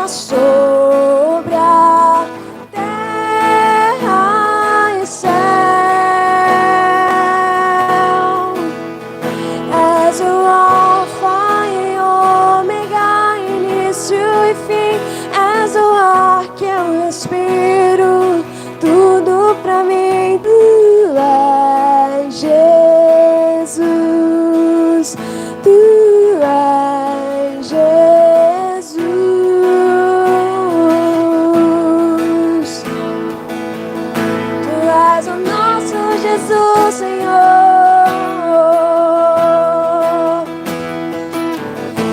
sobre a terra e céu. És o Alfa e Ômega, início e fim. És o ar que eu respiro, tudo pra mim. Tu és Jesus, tu és Jesus. Tu és o nosso Jesus, Senhor.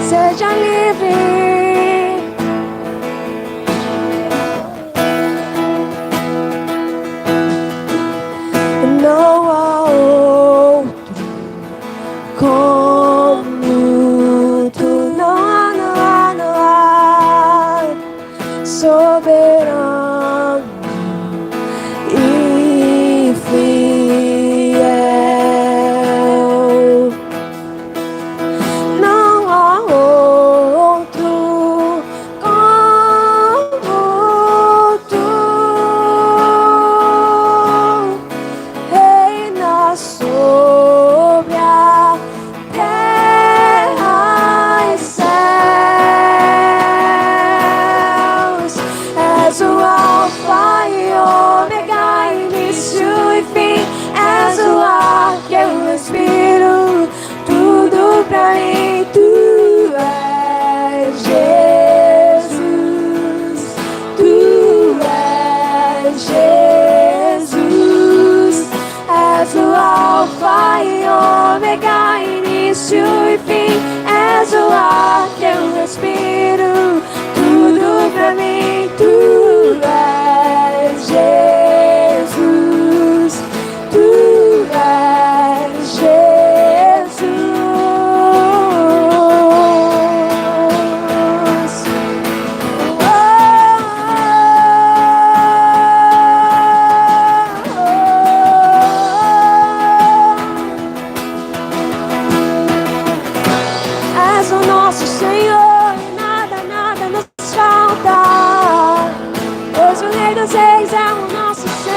Seja livre. Não há outro como tu. Não há soberano e fiel. Não há outro como tu. Reina sobre a terra e céus. És o Alfa e Ômega, início e fim. És o ar que eu respiro, tudo pra mim. Tu és Jesus, tu és Jesus. És o Alfa e Ômega, início e fim. És o ar que eu respiro, tudo pra mim. Tu és Jesus, tu és Jesus. És o nosso Senhor e nada nos falta. Pois o Rei dos Reis é o nosso Senhor.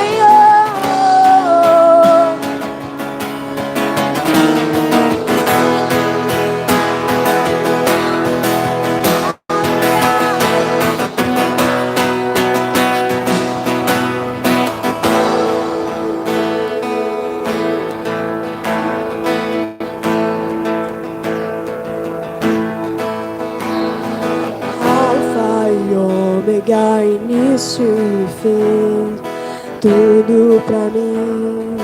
Alfa e Ômega, início e fim. Tudo pra mim,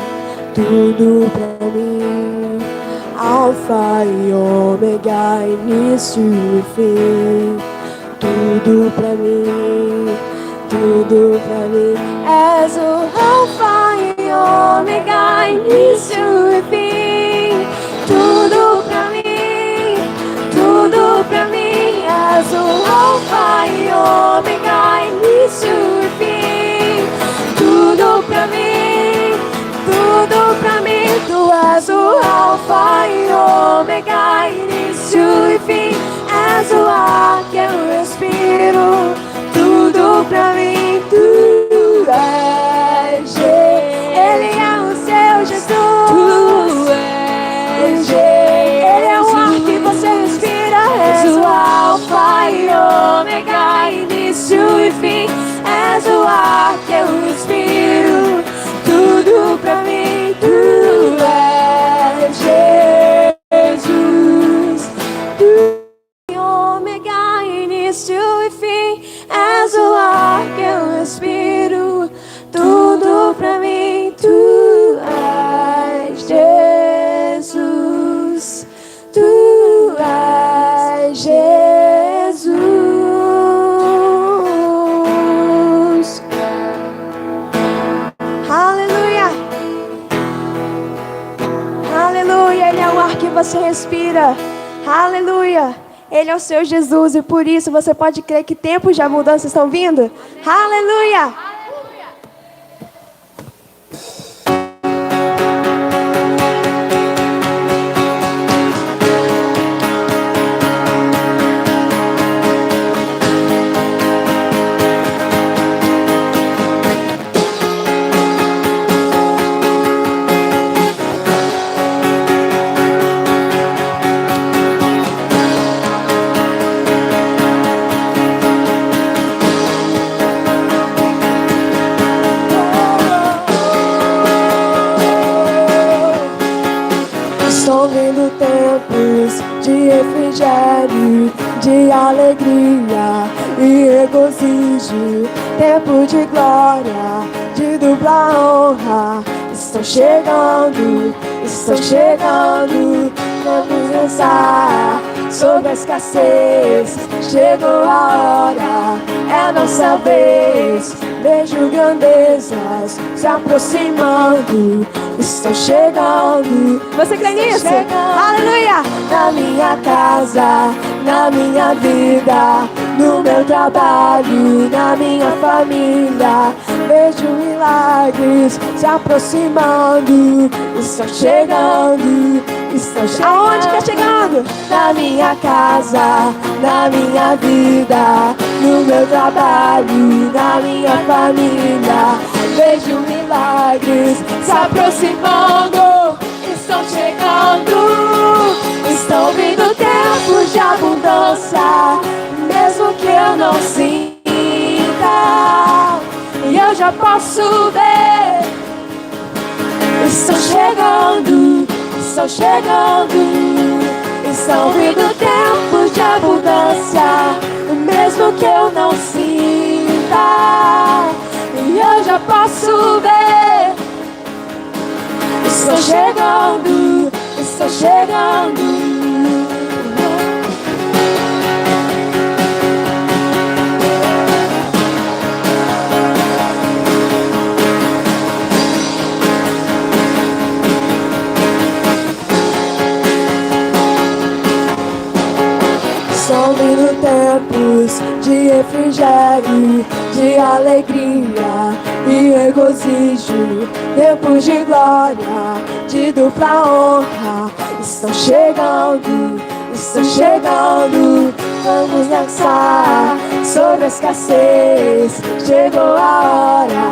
tudo pra mim. Alfa e Ômega, início e fim. Tudo pra mim, tudo pra mim. És o Alfa e Ômega, início e fim. Tudo pra mim, tudo pra mim. És o Alfa e Ômega, início e fim. Tudo pra mim, tudo pra mim. Tu és o Alfa e Ômega, início e fim. És o ar que eu respiro, tudo pra mim. Tu és Jesus. Ele é o seu Jesus. Tu és Jesus. Ele é o ar que você respira. És o Alfa e Ômega, início e fim. És o ar que eu respiro, tudo pra mim. Tu és Jesus. Tu és Ômega, início e fim. És o ar que eu respiro, tudo pra mim. Tu és Jesus. Tu és Jesus. Aleluia. Aleluia. Ele é o ar que você respira. Aleluia. Ele é o seu Jesus e por isso você pode crer que tempos de mudança estão vindo. Aleluia. tempos de refrigério, de alegria e regozijo, tempo de glória, de dupla honra. Estão chegando, vamos dançar sobre a escassez. Chegou a hora, é a nossa vez. Vejo grandezas se aproximando, estão chegando. Você crê nisso? Aleluia! Na minha casa, na minha vida, no meu trabalho, na minha família, vejo milagres se aproximando, estão chegando, estão chegando. Aonde que é chegando? Na minha casa, na minha vida, no meu trabalho, na minha família, vejo milagres se aproximando, estão chegando, estão vindo tempos de abundância, mesmo que eu não sinta, e eu já posso ver. Estão chegando, estão chegando, estão vindo tempos de abundância, mesmo que eu não sinta, e eu já posso ver. Estão chegando, estão chegando. São vindo tempos de refrigério, de alegria e regozijo, tempos de glória, de dupla honra. Estão chegando, vamos dançar sobre a escassez. Chegou a hora,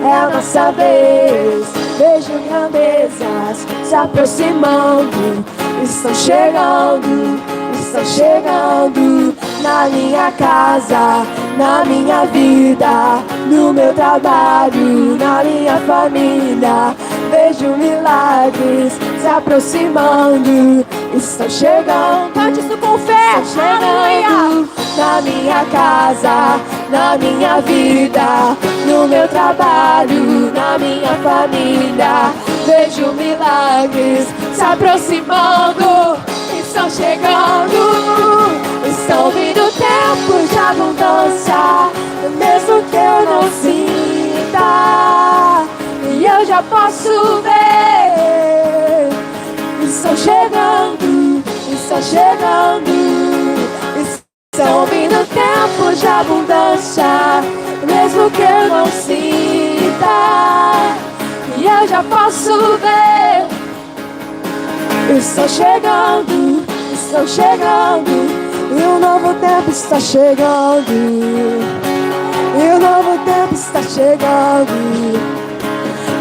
é a nossa vez. Vejo grandezas se aproximando, estão chegando, estão chegando. Na minha casa, na minha vida, no meu trabalho, na minha família, vejo milagres se aproximando, estão chegando. Cante isso com fé, estão chegando. Na minha casa, na minha vida, no meu trabalho, na minha família, vejo milagres se aproximando, estão chegando, estão vindo tempos de abundância, mesmo que eu não sinta, e eu já posso ver. Estão chegando, estão chegando, estão vindo tempos de abundância, mesmo que eu não sinta, e eu já posso ver. Estão chegando, e um novo tempo está chegando, e um novo tempo está chegando,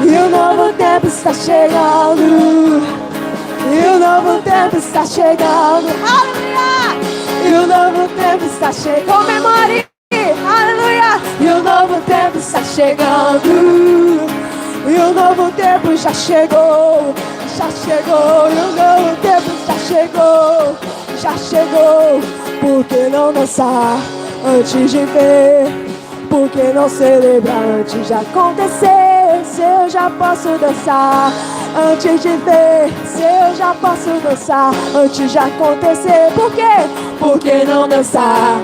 e um novo tempo está chegando, e um novo tempo está chegando, aleluia! E um novo tempo está chegando, comemore, aleluia! E um novo tempo está chegando, e um novo tempo já chegou, e um novo tempo já chegou, por que não dançar antes de ver? Por que não celebrar antes de acontecer? Se eu já posso dançar antes de ver, se eu já posso dançar antes de acontecer, por quê? Por que não dançar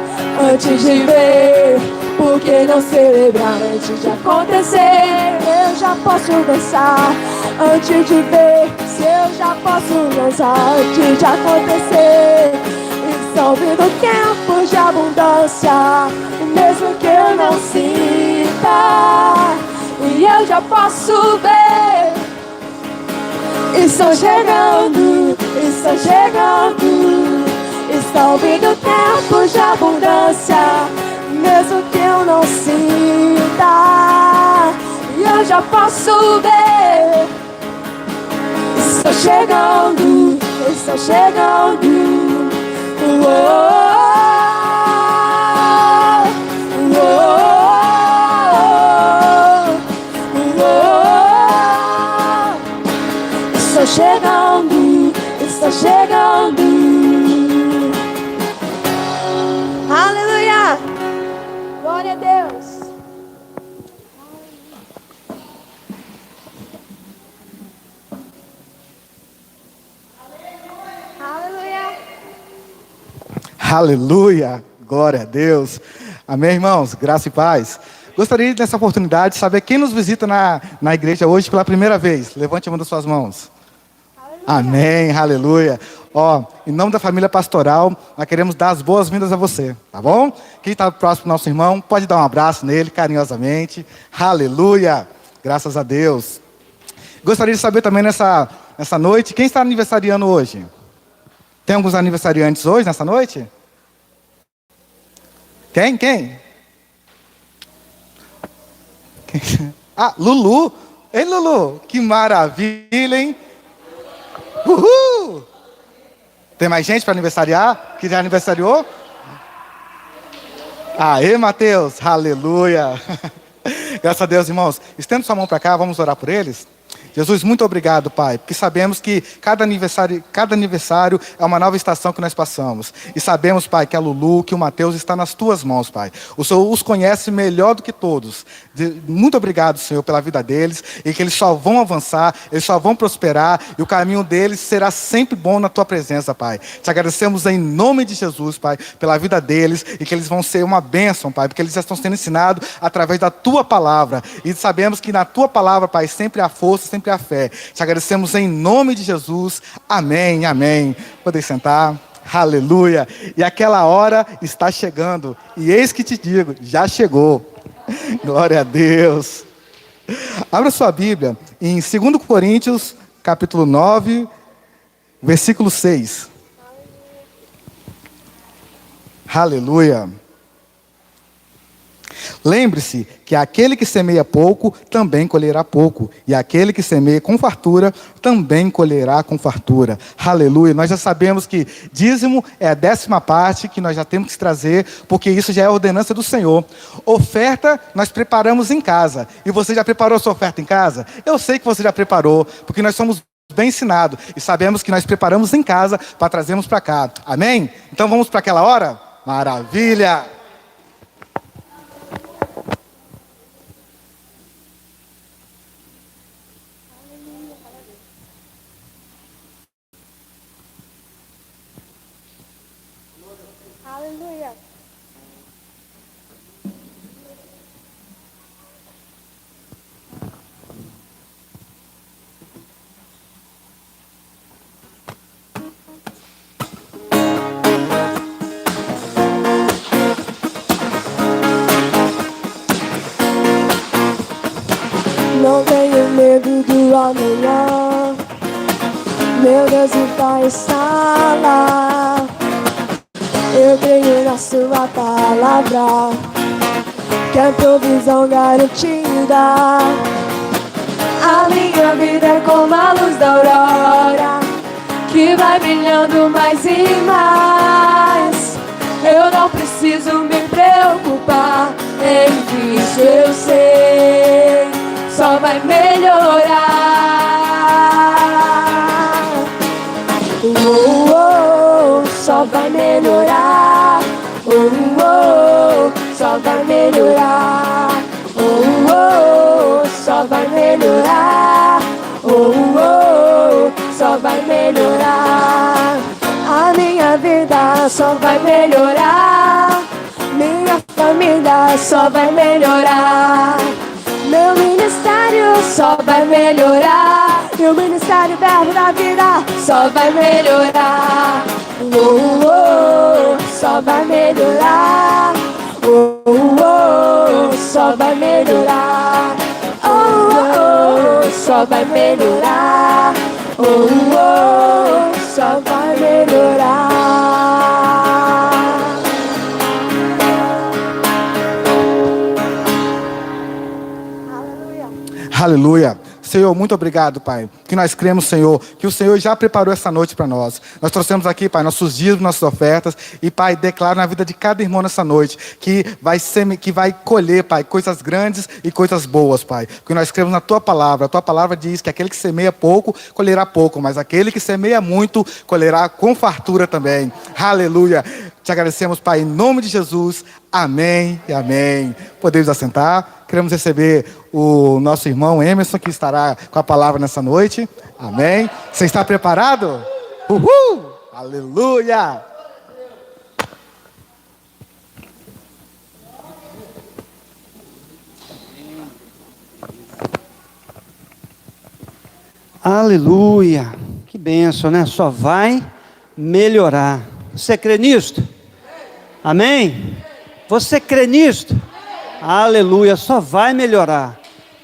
antes de ver? Por que não celebrar antes de acontecer? Eu já posso dançar antes de ver, se eu já posso dançar antes de acontecer. Estão vindo tempos de abundância, mesmo que eu não sinta, e eu já posso ver. Estão chegando, estão vindo tempos de abundância, mesmo que eu não sinta, e eu já posso ver. Estão chegando, estão chegando, Glória a Deus. Aleluia. Aleluia. Glória a Deus. Amém, irmãos? Graça e paz. Gostaria, nessa oportunidade, de saber quem nos visita na igreja hoje pela primeira vez. Levante a mão das suas mãos. Amém, aleluia. Ó, em nome da família pastoral, nós queremos dar as boas-vindas a você, tá bom? Quem está próximo do nosso irmão, pode dar um abraço nele, carinhosamente. Aleluia, graças a Deus. Gostaria de saber também nessa noite, quem está aniversariando hoje? Tem alguns aniversariantes hoje, nessa noite? Quem? Ah, Lulu. Ei, Lulu, que maravilha, hein? Uhul! Tem mais gente para aniversariar? Que já aniversariou? Aê, Mateus, aleluia! Graças a Deus, irmãos. Estenda sua mão para cá, vamos orar por eles. Jesus, muito obrigado, Pai, porque sabemos que cada aniversário é uma nova estação que nós passamos. E sabemos, Pai, que a Lulu, que o Mateus está nas Tuas mãos, Pai. O Senhor os conhece melhor do que todos. Muito obrigado, Senhor, pela vida deles, e que eles só vão avançar, eles só vão prosperar, e o caminho deles será sempre bom na Tua presença, Pai. Te agradecemos em nome de Jesus, Pai, pela vida deles, e que eles vão ser uma bênção, Pai, porque eles já estão sendo ensinados através da Tua palavra. E sabemos que na Tua palavra, Pai, sempre há força, sempre a fé. Te agradecemos em nome de Jesus. Amém, amém. Podem sentar. Aleluia. E aquela hora está chegando. E eis que te digo, já chegou. Glória a Deus. Abra sua Bíblia em 2 Coríntios, capítulo 9, versículo 6. Aleluia. Lembre-se que aquele que semeia pouco, também colherá pouco. E aquele que semeia com fartura, também colherá com fartura. Aleluia. Nós já sabemos que dízimo é a 10ª parte que nós já temos que trazer, porque isso já é a ordenança do Senhor. Oferta, nós preparamos em casa. E você já preparou sua oferta em casa? Eu sei que você já preparou, porque nós somos bem ensinados. E sabemos que nós preparamos em casa para trazermos para cá. Amém? Então vamos para aquela hora? Maravilha! Aleluia. Não tenho medo do amanhã. Meu Deus vai estar lá. Eu creio na sua palavra, que é provisão garantida. A minha vida é como a luz da aurora, que vai brilhando mais e mais. Eu não preciso me preocupar, em Cristo eu sei, só vai melhorar. Só vai melhorar. Só vai melhorar. Só vai melhorar. Só vai melhorar. A minha vida só vai melhorar. Minha família só vai melhorar. Meu ministério só vai melhorar. E o ministério Verbo da Vida só vai melhorar. Só vai melhorar. Só vai melhorar. Só vai melhorar. Só vai melhorar. Aleluia. Senhor, muito obrigado, Pai, que nós cremos, Senhor, que o Senhor já preparou essa noite para nós. Nós trouxemos aqui, Pai, nossos dízimos, nossas ofertas, e, Pai, declaro na vida de cada irmão nessa noite, que vai colher, Pai, coisas grandes e coisas boas, Pai, porque nós cremos na Tua palavra. A Tua palavra diz que aquele que semeia pouco, colherá pouco, mas aquele que semeia muito, colherá com fartura também. Aleluia. Te agradecemos, Pai, em nome de Jesus. Amém e amém. Podemos assentar. Queremos receber o nosso irmão Emerson, que estará com a palavra nessa noite. Amém. Você está preparado? Uhul! Aleluia! Aleluia! Que bênção, né? Só vai melhorar. Você crê nisto? Amém? Você crê nisto? Aleluia! Só vai melhorar.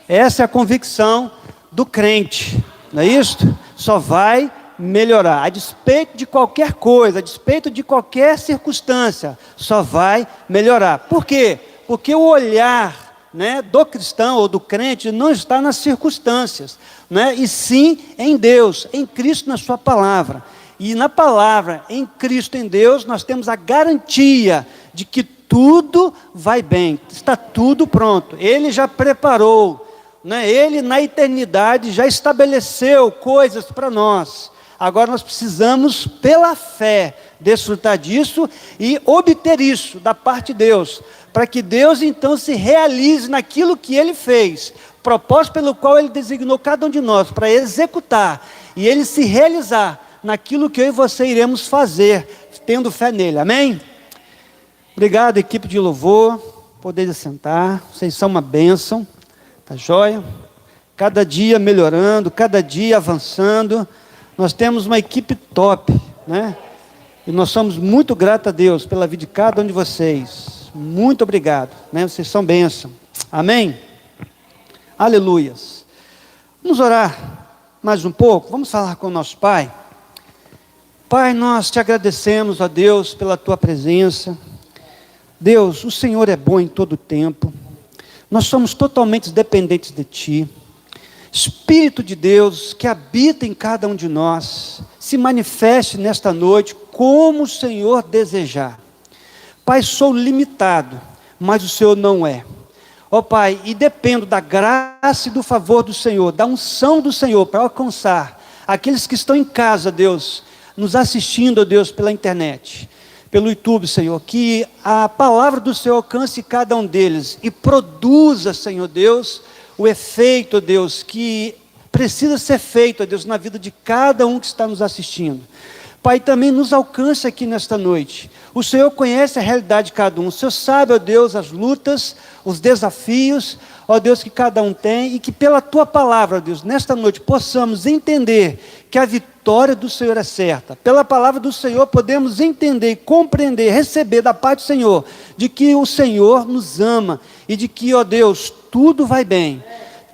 Essa é a convicção do crente, não é isto? Só vai melhorar. A despeito de qualquer coisa, a despeito de qualquer circunstância, só vai melhorar. Por quê? Porque o olhar, né, do cristão ou do crente não está nas circunstâncias, né, e sim em Deus, em Cristo, na sua palavra. E na palavra, em Cristo, em Deus, nós temos a garantia de que tudo vai bem, está tudo pronto. Ele já preparou, né, Ele na eternidade já estabeleceu coisas para nós. Agora nós precisamos, pela fé, desfrutar disso e obter isso da parte de Deus, para que Deus então se realize naquilo que Ele fez, propósito pelo qual Ele designou cada um de nós para executar, e Ele se realizar naquilo que eu e você iremos fazer, tendo fé nele. Amém? Obrigado, equipe de louvor, poder sentar, vocês são uma bênção, tá joia? Cada dia melhorando, cada dia avançando. Nós temos uma equipe top, né? E nós somos muito gratos a Deus pela vida de cada um de vocês. Muito obrigado, né? Vocês são bênção. Amém? Aleluias. Vamos orar mais um pouco? Vamos falar com o nosso Pai? Pai, nós te agradecemos, ó Deus, pela Tua presença. Deus, o Senhor é bom em todo tempo. Nós somos totalmente dependentes de Ti. Espírito de Deus que habita em cada um de nós, se manifeste nesta noite como o Senhor desejar. Pai, sou limitado, mas o Senhor não é. Ó Pai, e dependo da graça e do favor do Senhor, da unção do Senhor para alcançar aqueles que estão em casa, Deus, nos assistindo, ó Deus, pela internet, pelo YouTube, Senhor, que a palavra do Senhor alcance cada um deles e produza, Senhor Deus, o efeito, Deus, que precisa ser feito, Deus, na vida de cada um que está nos assistindo. Pai, também nos alcance aqui nesta noite. O Senhor conhece a realidade de cada um. O Senhor sabe, ó Deus, as lutas, os desafios, ó Deus, que cada um tem, e que pela Tua palavra, ó Deus, nesta noite possamos entender que a vitória do Senhor é certa. Pela palavra do Senhor podemos entender, compreender, receber da parte do Senhor, de que o Senhor nos ama, e de que, ó Deus, tudo vai bem.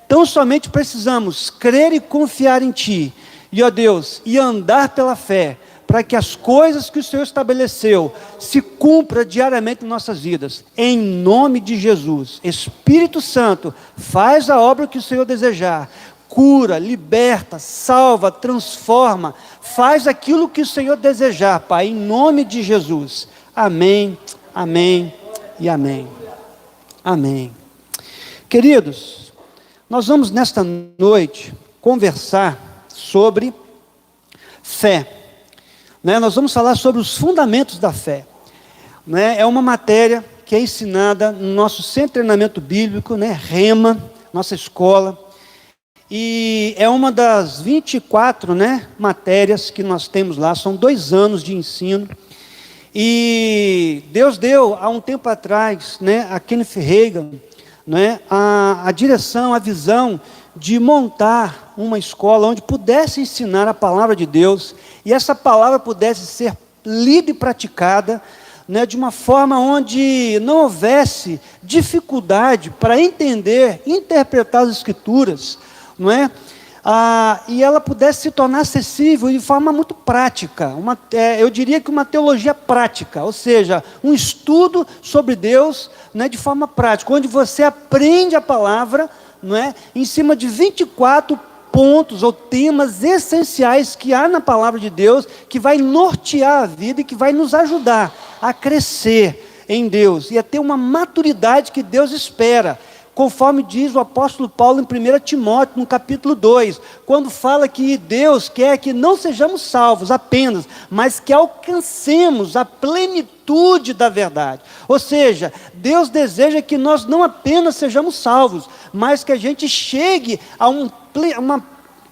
Então somente precisamos crer e confiar em Ti, e ó Deus, e andar pela fé, para que as coisas que o Senhor estabeleceu se cumpram diariamente em nossas vidas, em nome de Jesus. Espírito Santo, faz a obra que o Senhor desejar, cura, liberta, salva, transforma, faz aquilo que o Senhor desejar, Pai, em nome de Jesus. Amém, amém e amém. Amém. Queridos, nós vamos nesta noite conversar sobre fé. Nós vamos falar sobre os fundamentos da fé. É uma matéria que é ensinada no nosso centro de treinamento bíblico, Rema, nossa escola. E é uma das 24 matérias que nós temos lá, são 2 anos de ensino. E Deus deu, há um tempo atrás, a Kenneth Hagin, a direção, a visão de montar uma escola onde pudesse ensinar a palavra de Deus, e essa palavra pudesse ser lida e praticada, de uma forma onde não houvesse dificuldade para entender, interpretar as Escrituras, e ela pudesse se tornar acessível de forma muito prática, eu diria que uma teologia prática, ou seja, um estudo sobre Deus, de forma prática, onde você aprende a palavra, não é, em cima de 24 pontos ou temas essenciais que há na palavra de Deus, que vai nortear a vida e que vai nos ajudar a crescer em Deus e a ter uma maturidade que Deus espera, conforme diz o apóstolo Paulo em 1 Timóteo, no capítulo 2, quando fala que Deus quer que não sejamos salvos apenas, mas que alcancemos a plenitude da verdade. Ou seja, Deus deseja que nós não apenas sejamos salvos, mas que a gente chegue a um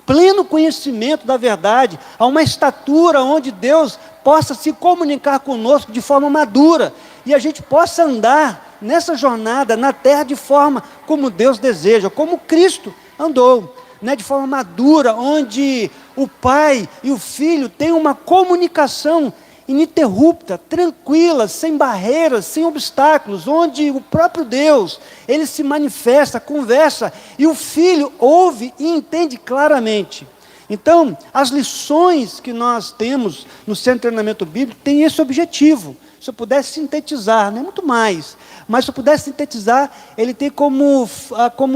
pleno conhecimento da verdade, a uma estatura onde Deus possa se comunicar conosco de forma madura, e a gente possa andar nessa jornada na terra de forma como Deus deseja, como Cristo andou, né, de forma madura, onde o Pai e o Filho têm uma comunicação ininterrupta, tranquila, sem barreiras, sem obstáculos, onde o próprio Deus, Ele se manifesta, conversa, e o Filho ouve e entende claramente. Então, as lições que nós temos no Centro de Treinamento Bíblico têm esse objetivo. Se eu pudesse sintetizar, não é muito mais, mas se eu pudesse sintetizar, ele tem como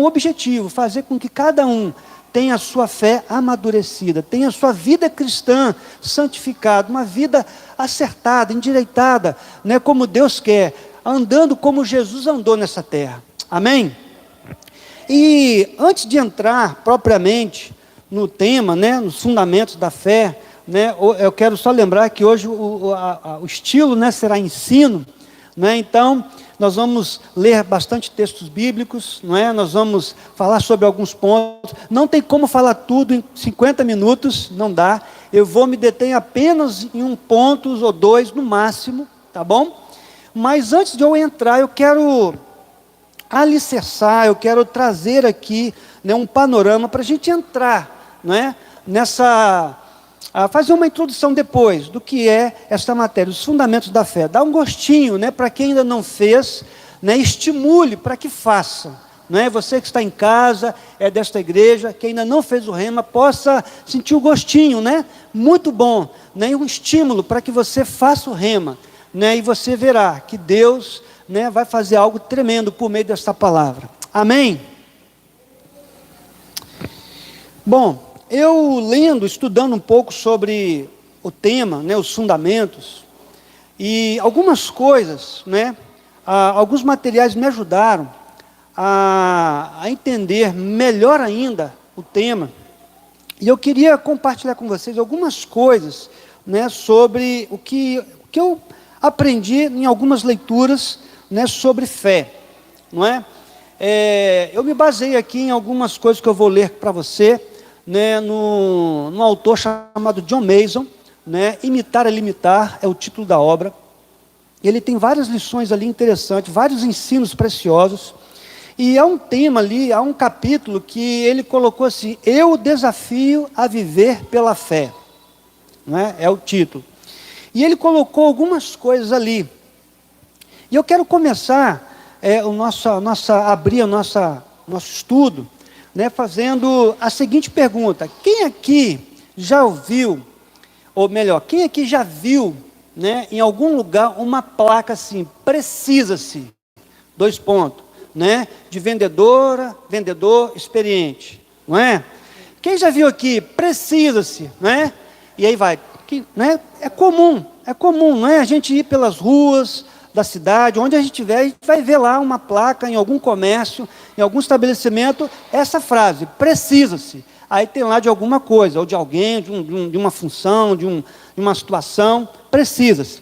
objetivo fazer com que cada um tenha a sua fé amadurecida, tenha a sua vida cristã santificada, uma vida acertada, endireitada, né, como Deus quer, andando como Jesus andou nessa terra. Amém? E antes de entrar propriamente no tema, né, nos fundamentos da fé, né, eu quero só lembrar que hoje o estilo, né, será ensino, né, então nós vamos ler bastante textos bíblicos, não é? Nós vamos falar sobre alguns pontos, não tem como falar tudo em 50 minutos, não dá, eu vou me deter apenas em um ponto ou dois no máximo, tá bom? Mas antes de eu entrar, eu quero alicerçar, eu quero trazer aqui, né, um panorama para a gente entrar, não é? Fazer uma introdução depois do que é esta matéria, os fundamentos da fé. Dá um gostinho, né, para quem ainda não fez, né, estimule para que faça. Né, você que está em casa, é desta igreja, que ainda não fez o rema, possa sentir o gostinho, né? Muito bom, né, um estímulo para que você faça o rema, né, e você verá que Deus, né, vai fazer algo tremendo por meio desta palavra. Amém? Bom, eu lendo, estudando um pouco sobre o tema, né, os fundamentos, e algumas coisas, né, alguns materiais me ajudaram a entender melhor ainda o tema, e eu queria compartilhar com vocês algumas coisas, né, sobre o que eu aprendi em algumas leituras, né, sobre fé, não é? Eu me baseei aqui em algumas coisas que eu vou ler para você, né, no autor chamado John Mason, né, Imitar é Limitar, é o título da obra. Ele tem várias lições ali interessantes, vários ensinos preciosos, e há um tema ali, há um capítulo que ele colocou assim: eu desafio a viver pela fé, né, é o título, e ele colocou algumas coisas ali, e eu quero começar abrir o nosso estudo, né, fazendo a seguinte pergunta: quem aqui já ouviu, ou melhor, quem aqui já viu, né, em algum lugar uma placa assim, precisa-se, né, de vendedor experiente, não é? Quem já viu aqui, precisa-se, né? E aí vai, né? É comum, não é? A gente ir pelas ruas da cidade, onde a gente estiver, a gente vai ver lá uma placa em algum comércio, em algum estabelecimento, essa frase, precisa-se. Aí tem lá de alguma coisa, ou de alguém, de uma função, de uma situação, precisa-se.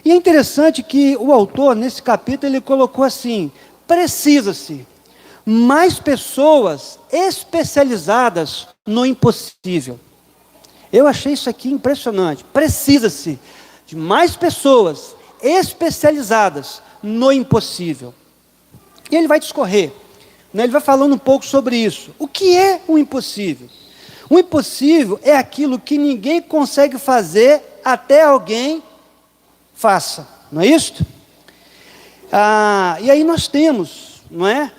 E é interessante que o autor, nesse capítulo, ele colocou assim: precisa-se mais pessoas especializadas no impossível. Eu achei isso aqui impressionante. Precisa-se de mais pessoas especializadas no impossível. E ele vai discorrer, né? Ele vai falando um pouco sobre isso. O que é o impossível? O impossível é aquilo que ninguém consegue fazer até alguém faça, não é isso? E aí nós temos, não é?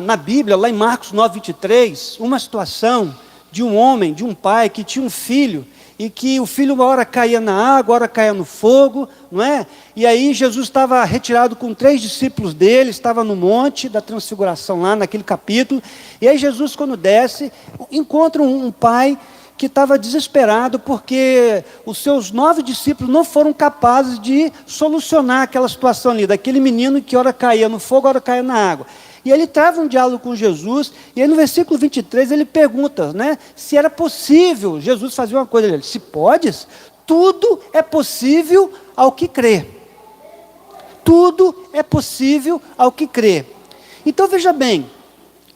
Na Bíblia, lá em Marcos 9:23, uma situação de um homem, de um pai que tinha um filho, e que o filho uma hora caía na água, hora caía no fogo, não é? E aí Jesus estava retirado com 3 discípulos dele, estava no monte da transfiguração lá naquele capítulo, e aí Jesus quando desce, encontra um pai que estava desesperado porque os seus 9 discípulos não foram capazes de solucionar aquela situação ali, daquele menino que ora caía no fogo, ora caía na água. E ele trava um diálogo com Jesus, e aí no versículo 23 ele pergunta, né, se era possível Jesus fazer uma coisa. Ele disse, se podes, tudo é possível ao que crê. Tudo é possível ao que crê. Então veja bem,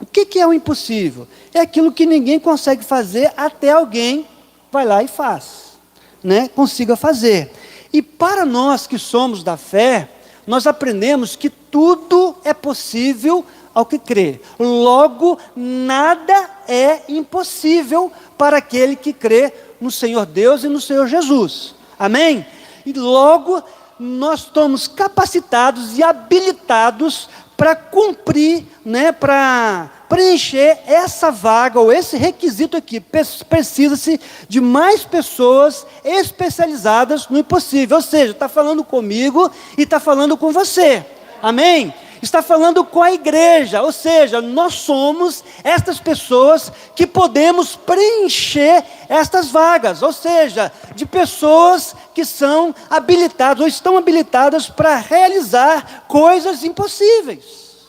o que é o impossível? É aquilo que ninguém consegue fazer até alguém vai lá e faz, né? Consiga fazer. E para nós que somos da fé, nós aprendemos que tudo é possível ao que crê. Logo, nada é impossível para aquele que crê no Senhor Deus e no Senhor Jesus. Amém? E logo, nós estamos capacitados e habilitados para cumprir, né, para preencher essa vaga ou esse requisito aqui. Precisa-se de mais pessoas especializadas no impossível. Ou seja, está falando comigo e está falando com você. Amém? Está falando com a igreja, ou seja, nós somos estas pessoas que podemos preencher estas vagas, ou seja, de pessoas que são habilitadas ou estão habilitadas para realizar coisas impossíveis.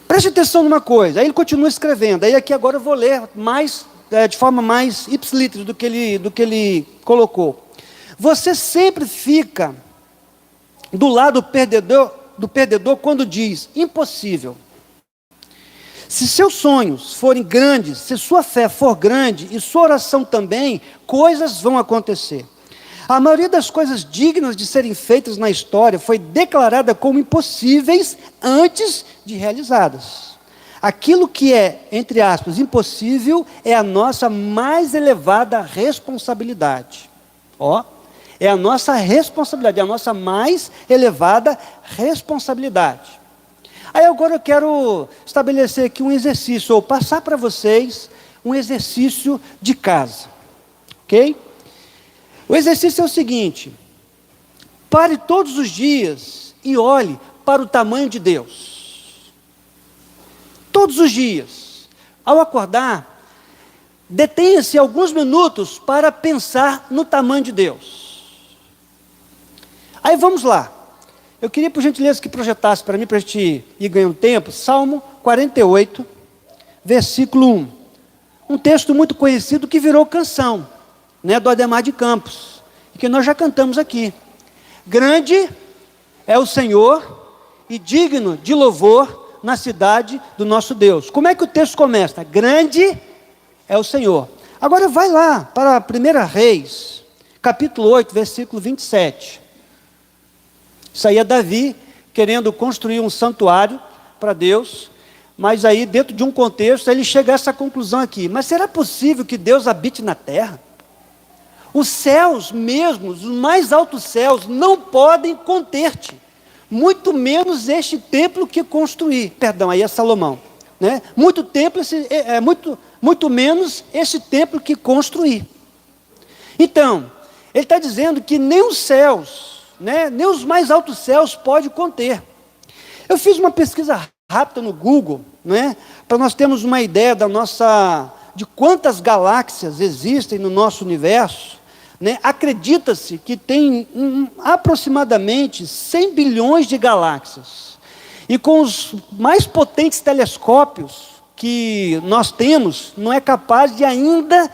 Preste atenção numa coisa, aí ele continua escrevendo, aí aqui agora eu vou ler mais, de forma mais ipsilíteris do que ele colocou. Você sempre fica do lado do perdedor quando diz, impossível. Se seus sonhos forem grandes, se sua fé for grande e sua oração também, coisas vão acontecer. A maioria das coisas dignas de serem feitas na história foi declarada como impossíveis antes de realizadas. Aquilo que é, entre aspas, impossível é a nossa mais elevada responsabilidade. É a nossa responsabilidade, é a nossa mais elevada responsabilidade. Aí agora eu quero estabelecer aqui um exercício, ou passar para vocês um exercício de casa. Ok? O exercício é o seguinte: pare todos os dias e olhe para o tamanho de Deus. Todos os dias. Ao acordar, detenha-se alguns minutos para pensar no tamanho de Deus. Aí vamos lá. Eu queria, por gentileza, que projetasse para mim, para a gente ir ganhando tempo, Salmo 48, versículo 1. Um texto muito conhecido que virou canção, né, do Ademar de Campos, e que nós já cantamos aqui. Grande é o Senhor e digno de louvor na cidade do nosso Deus. Como é que o texto começa? Grande é o Senhor. Agora vai lá para 1 Reis, capítulo 8, versículo 27. Isso aí é Davi querendo construir um santuário para Deus, mas aí dentro de um contexto ele chega a essa conclusão aqui: mas será possível que Deus habite na terra? Os céus mesmos, os mais altos céus, não podem conter-te, muito menos este templo que construí. Perdão, aí é Salomão, né? Muito menos este templo que construí. Então, ele está dizendo que nem os céus, né, nem os mais altos céus pode conter. Eu fiz uma pesquisa rápida no Google, né, para nós termos uma ideia de quantas galáxias existem no nosso universo. Né. Acredita-se que tem aproximadamente 100 bilhões de galáxias. E com os mais potentes telescópios que nós temos, não é capaz de ainda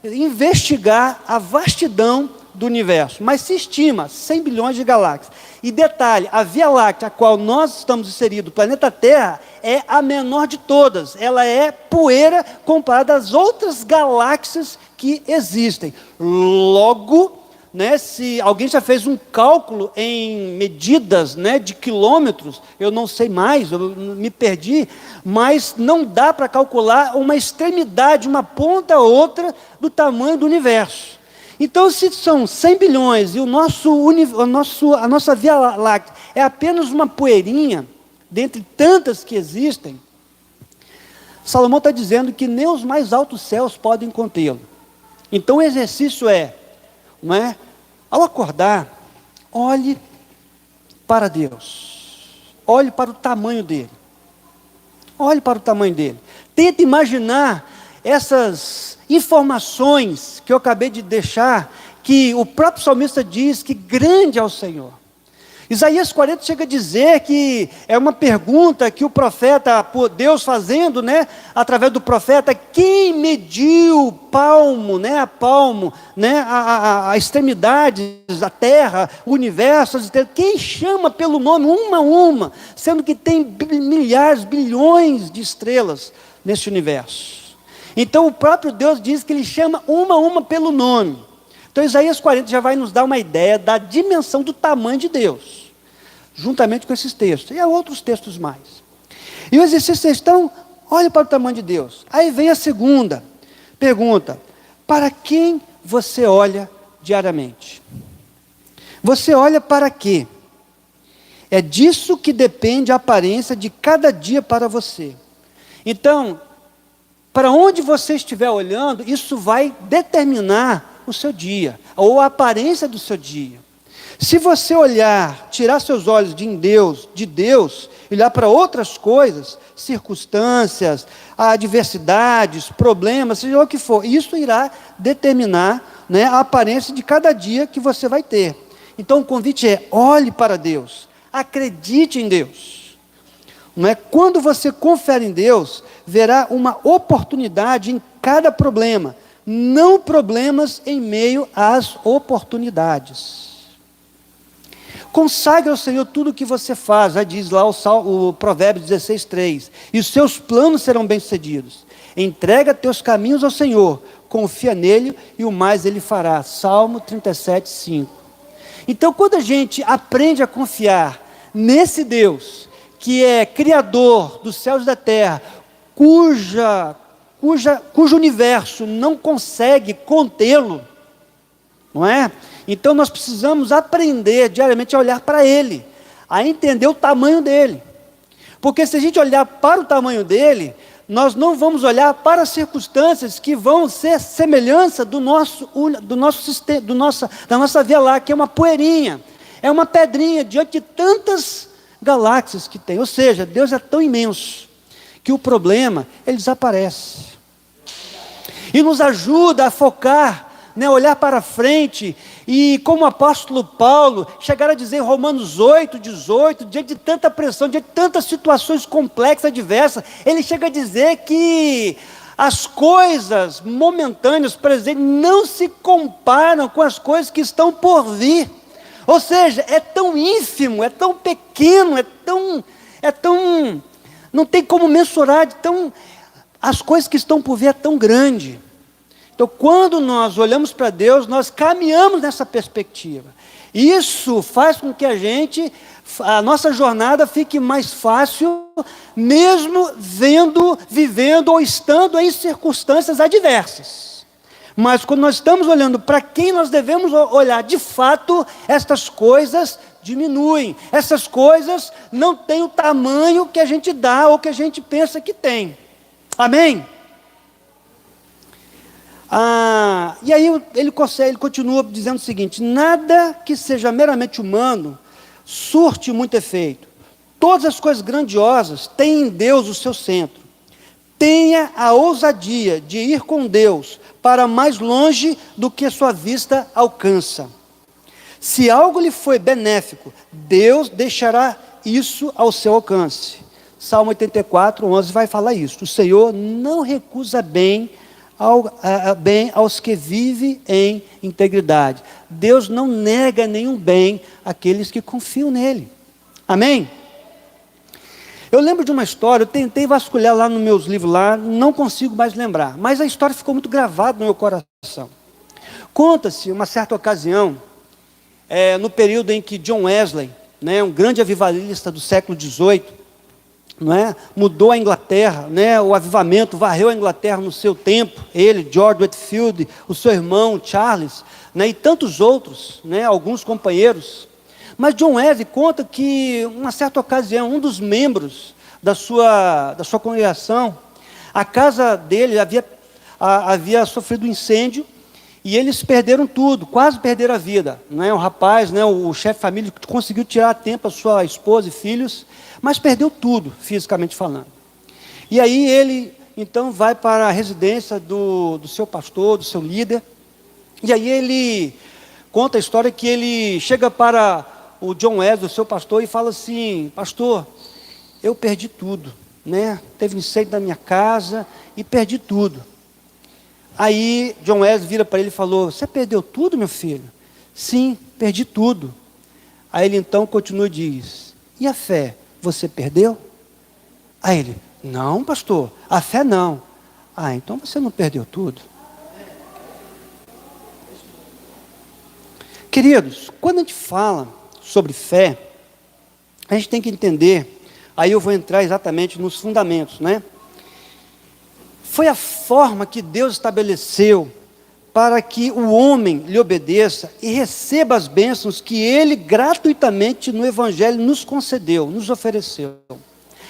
investigar a vastidão do universo, mas se estima 100 bilhões de galáxias. E detalhe, a Via Láctea, a qual nós estamos inseridos, o planeta Terra, é a menor de todas. Ela é poeira comparada às outras galáxias que existem. Logo, né, se alguém já fez um cálculo em medidas, né, de quilômetros, eu não sei mais, eu me perdi, mas não dá para calcular uma extremidade, uma ponta a outra do tamanho do universo. Então, se são 100 bilhões e a nossa Via Láctea é apenas uma poeirinha, dentre tantas que existem, Salomão está dizendo que nem os mais altos céus podem contê-lo. Então o exercício não é? Ao acordar, olhe para Deus. Olhe para o tamanho dele. Olhe para o tamanho dele. Tente imaginar essas informações que eu acabei de deixar, que o próprio salmista diz que grande é o Senhor. Isaías 40 chega a dizer que é uma pergunta que o profeta, por Deus fazendo, através do profeta, quem mediu palmo, a palmo, a extremidades, a terra, o universo, as estrelas, quem chama pelo nome uma a uma, sendo que tem milhares, bilhões de estrelas nesse universo. Então o próprio Deus diz que ele chama uma a uma pelo nome. Então Isaías 40 já vai nos dar uma ideia da dimensão do tamanho de Deus, juntamente com esses textos, e há outros textos mais. E o exercício então, olhe para o tamanho de Deus. Aí vem a segunda pergunta: para quem você olha diariamente? Você olha para quê? É disso que depende a aparência de cada dia para você. Então, para onde você estiver olhando, isso vai determinar o seu dia, ou a aparência do seu dia. Se você olhar, tirar seus olhos de Deus, e olhar para outras coisas, circunstâncias, adversidades, problemas, seja o que for, isso irá determinar a aparência de cada dia que você vai ter. Então o convite é: olhe para Deus, acredite em Deus. Quando você confere em Deus, verá uma oportunidade em cada problema, não problemas em meio às oportunidades. Consagre ao Senhor tudo o que você faz, já diz lá o Provérbios 16:3, e os seus planos serão bem-sucedidos. Entrega teus caminhos ao Senhor, confia nele e o mais ele fará. Salmo 37:5. Então, quando a gente aprende a confiar nesse Deus, que é Criador dos céus e da terra, cujo universo não consegue contê-lo, não é? Então nós precisamos aprender diariamente a olhar para Ele, a entender o tamanho dEle. Porque se a gente olhar para o tamanho dEle, nós não vamos olhar para as circunstâncias que vão ser semelhança da nossa Via Láctea, que é uma poeirinha, é uma pedrinha diante de tantas galáxias que tem. Ou seja, Deus é tão imenso que o problema, ele desaparece. E nos ajuda a focar, olhar para frente, e como o apóstolo Paulo chegar a dizer em Romanos 8:18, diante de tanta pressão, diante de tantas situações complexas, adversas, ele chega a dizer que as coisas momentâneas, presentes, não se comparam com as coisas que estão por vir. Ou seja, é tão ínfimo, é tão pequeno, é tão, não tem como mensurar, as coisas que estão por vir é tão grande. Então, quando nós olhamos para Deus, nós caminhamos nessa perspectiva. Isso faz com que a nossa jornada fique mais fácil, mesmo vivendo ou estando em circunstâncias adversas. Mas quando nós estamos olhando para quem nós devemos olhar, de fato, estas coisas diminuem. Essas coisas não têm o tamanho que a gente dá ou que a gente pensa que tem. Amém? E aí ele continua dizendo o seguinte: nada que seja meramente humano surte muito efeito. Todas as coisas grandiosas têm em Deus o seu centro. Tenha a ousadia de ir com Deus para mais longe do que a sua vista alcança. Se algo lhe foi benéfico, Deus deixará isso ao seu alcance. Salmo 84:11 vai falar isso. O Senhor não recusa bem aos que vivem em integridade. Deus não nega nenhum bem àqueles que confiam nele. Amém? Eu lembro de uma história, eu tentei vasculhar lá nos meus livros, não consigo mais lembrar, mas a história ficou muito gravada no meu coração. Conta-se, uma certa ocasião, no período em que John Wesley, um grande avivalista do século XVIII, mudou a Inglaterra, o avivamento varreu a Inglaterra no seu tempo, ele, George Whitefield, o seu irmão Charles, e tantos outros, alguns companheiros. Mas John Wesley conta que, uma certa ocasião, um dos membros da sua congregação A casa dele havia sofrido um incêndio e eles perderam tudo, quase perderam a vida. O rapaz, o chefe de família, conseguiu tirar a tempo a sua esposa e filhos, mas perdeu tudo, fisicamente falando. E aí ele, então, vai para a residência do seu pastor, do seu líder, e aí ele conta a história que ele chega para o John Wesley, o seu pastor, e fala assim: pastor, eu perdi tudo, teve incêndio na minha casa e perdi tudo. Aí John Wesley vira para ele e falou: você perdeu tudo, meu filho? Sim, perdi tudo. Aí ele então continua e diz: e a fé, você perdeu? Aí ele: não, pastor, a fé não. Ah, então você não perdeu tudo. Queridos, quando a gente fala sobre fé, a gente tem que entender, aí eu vou entrar exatamente nos fundamentos, Foi a forma que Deus estabeleceu para que o homem lhe obedeça e receba as bênçãos que Ele gratuitamente no Evangelho nos concedeu, nos ofereceu.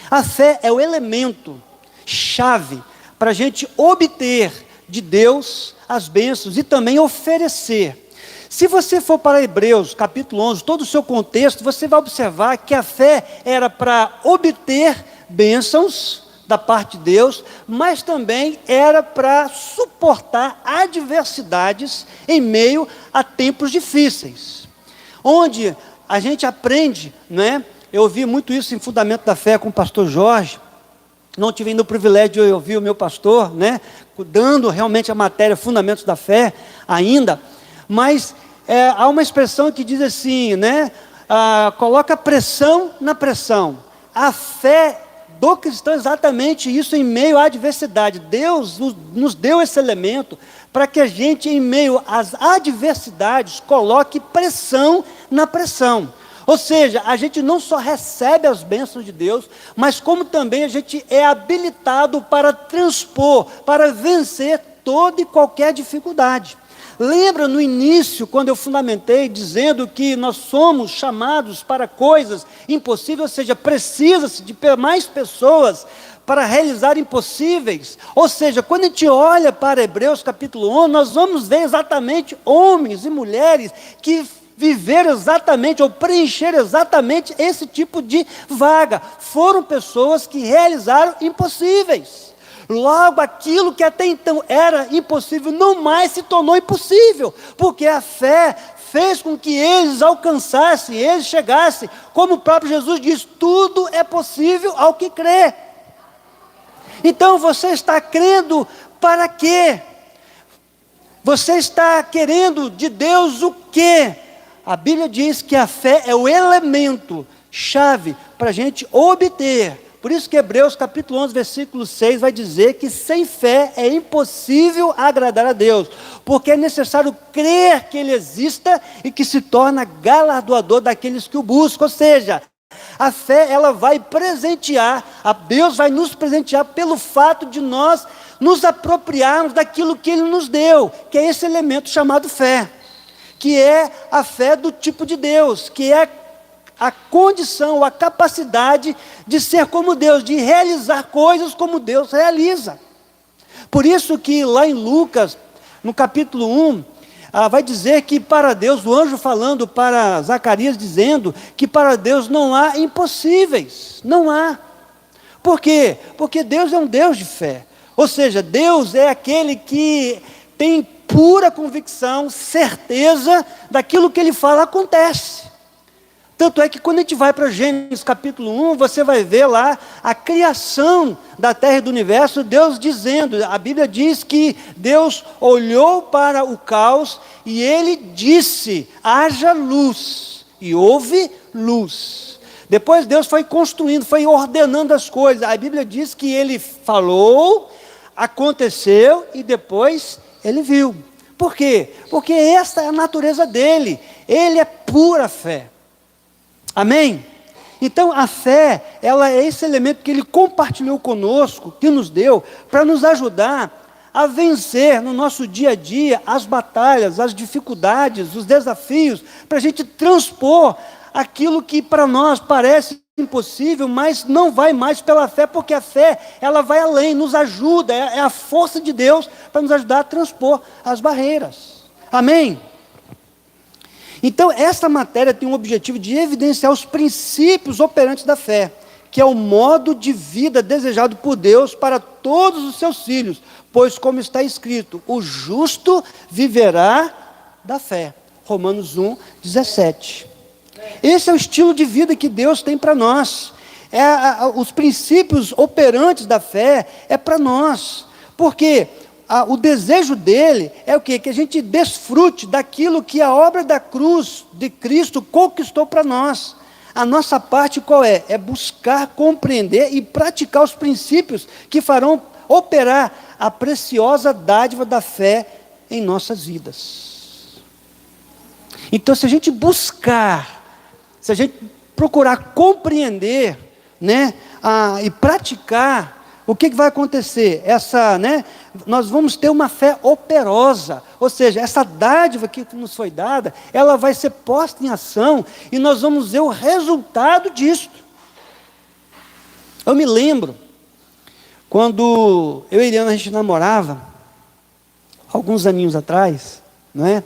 A fé é o elemento chave para a gente obter de Deus as bênçãos e também oferecer. Se você for para Hebreus capítulo 11, todo o seu contexto, você vai observar que a fé era para obter bênçãos da parte de Deus, mas também era para suportar adversidades em meio a tempos difíceis. Onde a gente aprende, Eu ouvi muito isso em Fundamento da Fé com o pastor Jorge. Não tive ainda o privilégio de ouvir o meu pastor, dando realmente a matéria Fundamentos da Fé ainda. Mas há uma expressão que diz assim, coloca pressão na pressão. A fé do cristão é exatamente isso em meio à adversidade. Deus nos deu esse elemento para que a gente, em meio às adversidades, coloque pressão na pressão. Ou seja, a gente não só recebe as bênçãos de Deus, mas como também a gente é habilitado para transpor, para vencer toda e qualquer dificuldade. Lembra no início, quando eu fundamentei, dizendo que nós somos chamados para coisas impossíveis, ou seja, precisa-se de mais pessoas para realizar impossíveis. Ou seja, quando a gente olha para Hebreus capítulo 11, nós vamos ver exatamente homens e mulheres que viveram exatamente, ou preencheram exatamente esse tipo de vaga. Foram pessoas que realizaram impossíveis. Logo, aquilo que até então era impossível, não mais se tornou impossível, porque a fé fez com que eles alcançassem, eles chegassem, como o próprio Jesus diz, tudo é possível ao que crê. Então você está crendo para quê? Você está querendo de Deus o quê? A Bíblia diz que a fé é o elemento chave para a gente obter. Por isso que Hebreus capítulo 11, versículo 6 vai dizer que sem fé é impossível agradar a Deus, porque é necessário crer que Ele exista e que se torna galardoador daqueles que o buscam. Ou seja, a fé ela vai presentear, Deus vai nos presentear pelo fato de nós nos apropriarmos daquilo que Ele nos deu, que é esse elemento chamado fé, que é a fé do tipo de Deus, que é a condição, a capacidade de ser como Deus, de realizar coisas como Deus realiza. Por isso que lá em Lucas, no capítulo 1, vai dizer que para Deus, o anjo falando para Zacarias, dizendo que para Deus não há impossíveis, não há. Por quê? Porque Deus é um Deus de fé. Ou seja, Deus é aquele que tem pura convicção, certeza daquilo que Ele fala acontece. Tanto é que quando a gente vai para Gênesis capítulo 1, você vai ver lá a criação da terra e do universo, Deus dizendo, a Bíblia diz que Deus olhou para o caos e Ele disse, haja luz, e houve luz. Depois Deus foi construindo, foi ordenando as coisas, a Bíblia diz que Ele falou, aconteceu e depois Ele viu. Por quê? Porque essa é a natureza dEle, Ele é pura fé. Amém? Então a fé, ela é esse elemento que Ele compartilhou conosco, que nos deu, para nos ajudar a vencer no nosso dia a dia as batalhas, as dificuldades, os desafios, para a gente transpor aquilo que para nós parece impossível, mas não vai mais pela fé, porque a fé, ela vai além, nos ajuda, é a força de Deus para nos ajudar a transpor as barreiras. Amém? Então, essa matéria tem o objetivo de evidenciar os princípios operantes da fé, que é o modo de vida desejado por Deus para todos os seus filhos, pois como está escrito, o justo viverá da fé. Romanos 1, 17. Esse é o estilo de vida que Deus tem para nós. Os princípios operantes da fé é para nós. Porque o desejo dele é o quê? Que a gente desfrute daquilo que a obra da cruz de Cristo conquistou para nós. A nossa parte qual é? É buscar, compreender e praticar os princípios que farão operar a preciosa dádiva da fé em nossas vidas. Então, se a gente buscar, se a gente procurar compreender, né, e praticar, o que vai acontecer? Nós vamos ter uma fé operosa, ou seja, essa dádiva que nos foi dada, ela vai ser posta em ação e nós vamos ver o resultado disso. Eu me lembro, quando eu e a Eliana, a gente namorava, alguns aninhos atrás, não é?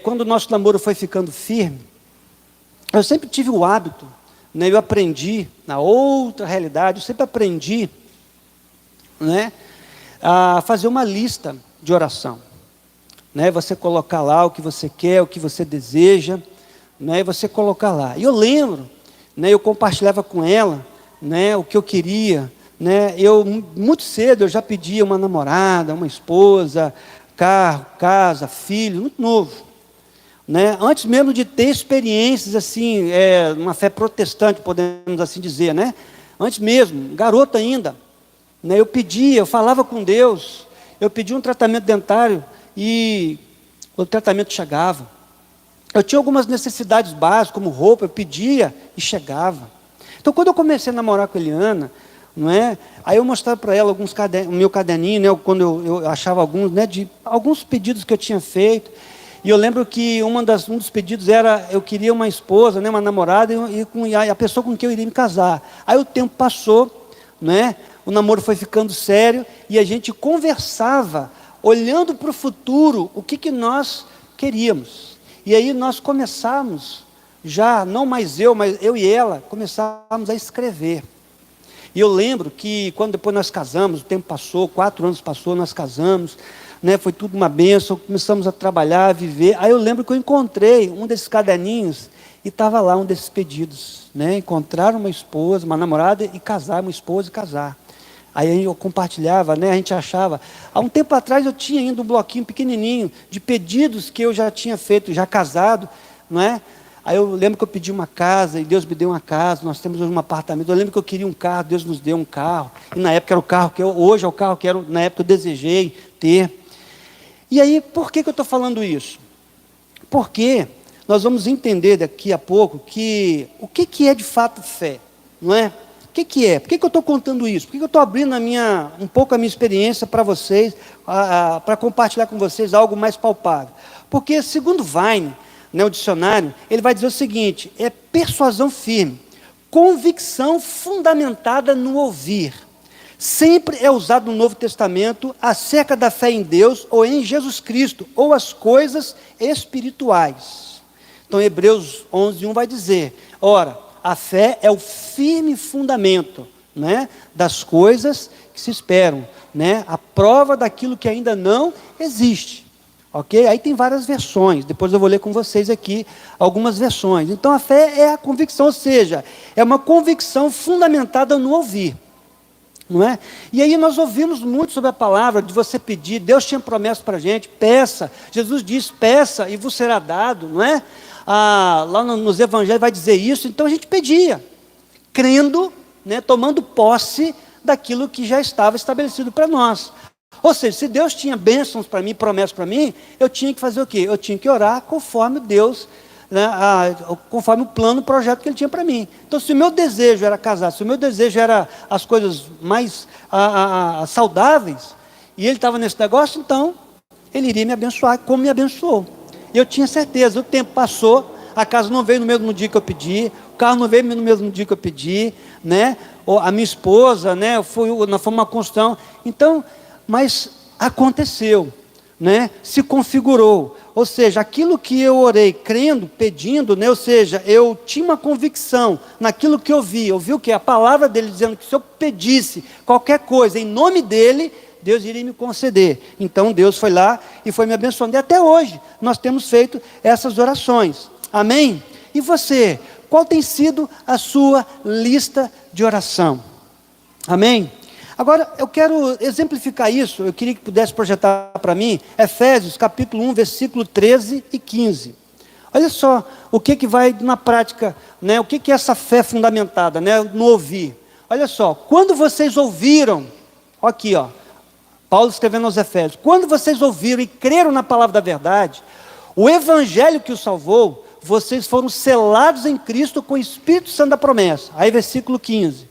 Quando o nosso namoro foi ficando firme, eu sempre tive o hábito, né, eu aprendi, na outra realidade, eu sempre aprendi, né, a fazer uma lista de oração. Né, você colocar lá o que você quer, o que você deseja, né, você colocar lá. E eu lembro, né, eu compartilhava com ela, né, o que eu queria. Né, muito cedo eu já pedia uma namorada, uma esposa, carro, casa, filho, muito novo. Né? Antes mesmo de ter experiências assim, uma fé protestante, podemos assim dizer, né? Antes mesmo, garoto ainda, né? Eu falava com Deus, eu pedia um tratamento dentário e o tratamento chegava. Eu tinha algumas necessidades básicas, como roupa, eu pedia e chegava. Então, quando eu comecei a namorar com a Eliana, não é? Aí eu mostrava para ela o meu caderninho, né? Quando eu achava alguns, né? De alguns pedidos que eu tinha feito. E eu lembro que um dos pedidos era, eu queria uma esposa, né, uma namorada, e a pessoa com quem eu iria me casar. Aí o tempo passou, né, o namoro foi ficando sério, e a gente conversava, olhando para o futuro, o que nós queríamos. E aí nós começamos, já, não mais eu, mas eu e ela, começávamos a escrever. E eu lembro que, quando depois nós casamos, o tempo passou, 4 anos passou, nós casamos, né, foi tudo uma bênção, começamos a trabalhar, a viver. Aí eu lembro que eu encontrei um desses caderninhos e estava lá um desses pedidos, né, encontrar uma esposa, uma namorada e casar, uma esposa e casar. Aí eu compartilhava, né, a gente achava. Há um tempo atrás eu tinha ainda um bloquinho pequenininho de pedidos que eu já tinha feito, já casado, não é? Aí eu lembro que eu pedi uma casa e Deus me deu uma casa, nós temos hoje um apartamento. Eu lembro que eu queria um carro, Deus nos deu um carro. E na época era o carro que hoje é o carro que na época eu desejei ter. E aí, por que eu estou falando isso? Porque nós vamos entender daqui a pouco o que é de fato fé, não é? O que é? Por que eu estou contando isso? Por que eu estou abrindo um pouco a minha experiência para vocês, para compartilhar com vocês algo mais palpável? Porque, segundo Vine, né, o dicionário, ele vai dizer o seguinte: é persuasão firme, convicção fundamentada no ouvir. Sempre é usado no Novo Testamento acerca da fé em Deus ou em Jesus Cristo, ou as coisas espirituais. Então, Hebreus 11:1 vai dizer: ora, a fé é o firme fundamento, né, das coisas que se esperam, né, a prova daquilo que ainda não existe. Ok? Aí tem várias versões, depois eu vou ler com vocês aqui algumas versões. Então, a fé é a convicção, ou seja, é uma convicção fundamentada no ouvir. Não é? E aí nós ouvimos muito sobre a palavra de você pedir. Deus tinha promessa para a gente: peça. Jesus diz: peça e vos será dado, não é? Lá nos evangelhos vai dizer isso. Então a gente pedia, crendo, né, tomando posse daquilo que já estava estabelecido para nós. Ou seja, se Deus tinha bênçãos para mim, promessas para mim, eu tinha que fazer o quê? Eu tinha que orar conforme Deus, né, conforme o plano, o projeto que Ele tinha para mim. Então, se o meu desejo era casar, se o meu desejo era as coisas mais saudáveis, e Ele estava nesse negócio, então Ele iria me abençoar, como me abençoou. E eu tinha certeza. O tempo passou, a casa não veio no mesmo dia que eu pedi, o carro não veio no mesmo dia que eu pedi, né? Ou a minha esposa, né? Foi uma construção. Então, mas aconteceu, né? Se configurou. Ou seja, aquilo que eu orei crendo, pedindo, né? Ou seja, eu tinha uma convicção naquilo que eu vi o que? A palavra dele dizendo que se eu pedisse qualquer coisa em nome dele, Deus iria me conceder. Então Deus foi lá e foi me abençoando. E até hoje nós temos feito essas orações. Amém? E você, qual tem sido a sua lista de oração? Amém? Agora, eu quero exemplificar isso, eu queria que pudesse projetar para mim, Efésios capítulo 1, versículo 13 e 15. Olha só, o que vai na prática, né? O que é essa fé fundamentada, né? No ouvir. Olha só, quando vocês ouviram, aqui ó, Paulo escrevendo aos Efésios, quando vocês ouviram e creram na palavra da verdade, o evangelho que os salvou, vocês foram selados em Cristo com o Espírito Santo da promessa. Aí versículo 15.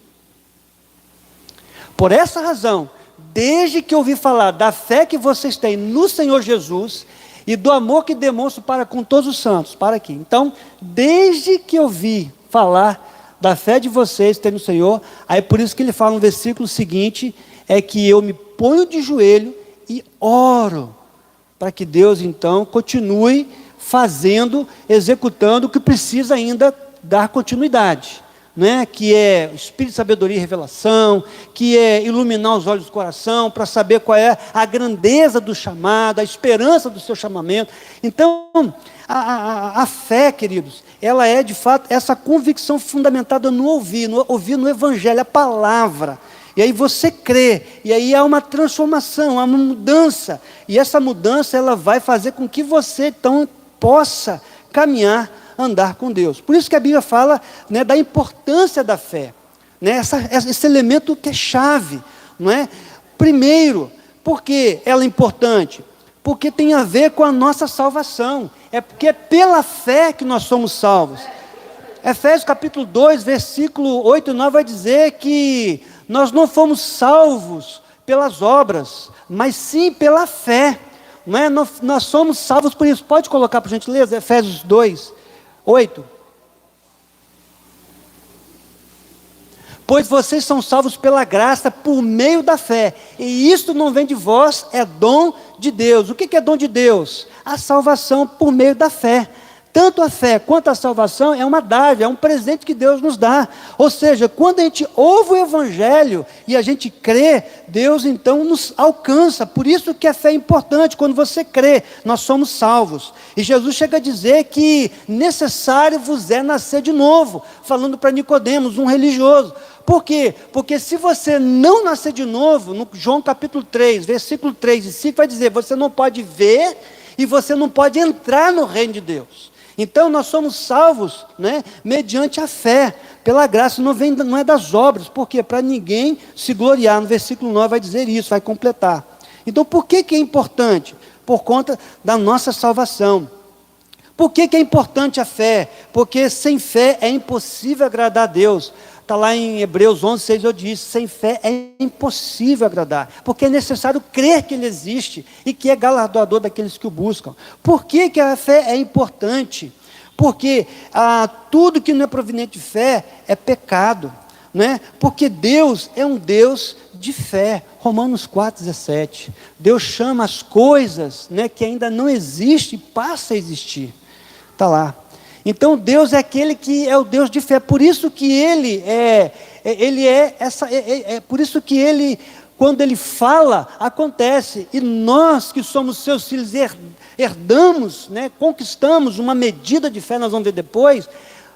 Por essa razão, desde que ouvi falar da fé que vocês têm no Senhor Jesus e do amor que demonstro para com todos os santos, para aqui. Então, desde que ouvi falar da fé de vocês têm no Senhor, aí por isso que ele fala no versículo seguinte, é que eu me ponho de joelho e oro, para que Deus então continue fazendo, executando o que precisa ainda dar continuidade. Né, que é espírito de sabedoria e revelação, que é iluminar os olhos do coração, para saber qual é a grandeza do chamado, a esperança do seu chamamento. Então, a fé, queridos, ela é de fato essa convicção fundamentada no ouvir no Evangelho, a palavra. E aí você crê, e aí há uma transformação, há uma mudança, e essa mudança ela vai fazer com que você então possa caminhar, andar com Deus. Por isso que a Bíblia fala, né, da importância da fé, né, esse elemento que é chave, não é? Primeiro, por que ela é importante? Porque tem a ver com a nossa salvação, é porque é pela fé que nós somos salvos. Efésios capítulo 2, versículo 8 e 9 vai dizer que nós não fomos salvos pelas obras, mas sim pela fé, não é? Nós somos salvos por isso. Pode colocar por gentileza, Efésios 2, 8. Pois vocês são salvos pela graça, por meio da fé. E isto não vem de vós, é dom de Deus. O que é dom de Deus? A salvação por meio da fé. Tanto a fé quanto a salvação é uma dádiva, é um presente que Deus nos dá. Ou seja, quando a gente ouve o Evangelho e a gente crê, Deus então nos alcança. Por isso que a fé é importante. Quando você crê, nós somos salvos. E Jesus chega a dizer que necessário vos é nascer de novo, falando para Nicodemos, um religioso. Por quê? Porque se você não nascer de novo, no João capítulo 3, versículo 3 e 5 vai dizer, você não pode ver e você não pode entrar no reino de Deus. Então nós somos salvos, né, mediante a fé, pela graça, não é das obras. Por quê? Para ninguém se gloriar. No versículo 9 vai dizer isso, vai completar. Então por que é importante? Por conta da nossa salvação. Por que é importante a fé? Porque sem fé é impossível agradar a Deus. Está lá em Hebreus 11, 6, eu disse, sem fé é impossível agradar, porque é necessário crer que Ele existe, e que é galardoador daqueles que o buscam. Por que a fé é importante? Porque tudo que não é proveniente de fé é pecado, né? Porque Deus é um Deus de fé, Romanos 4,17, Deus chama as coisas, né, que ainda não existem, passa a existir, está lá. Então Deus é aquele que é o Deus de fé, por isso que por isso que Ele, quando Ele fala, acontece, e nós que somos seus filhos herdamos, né, conquistamos uma medida de fé, nós vamos ver depois,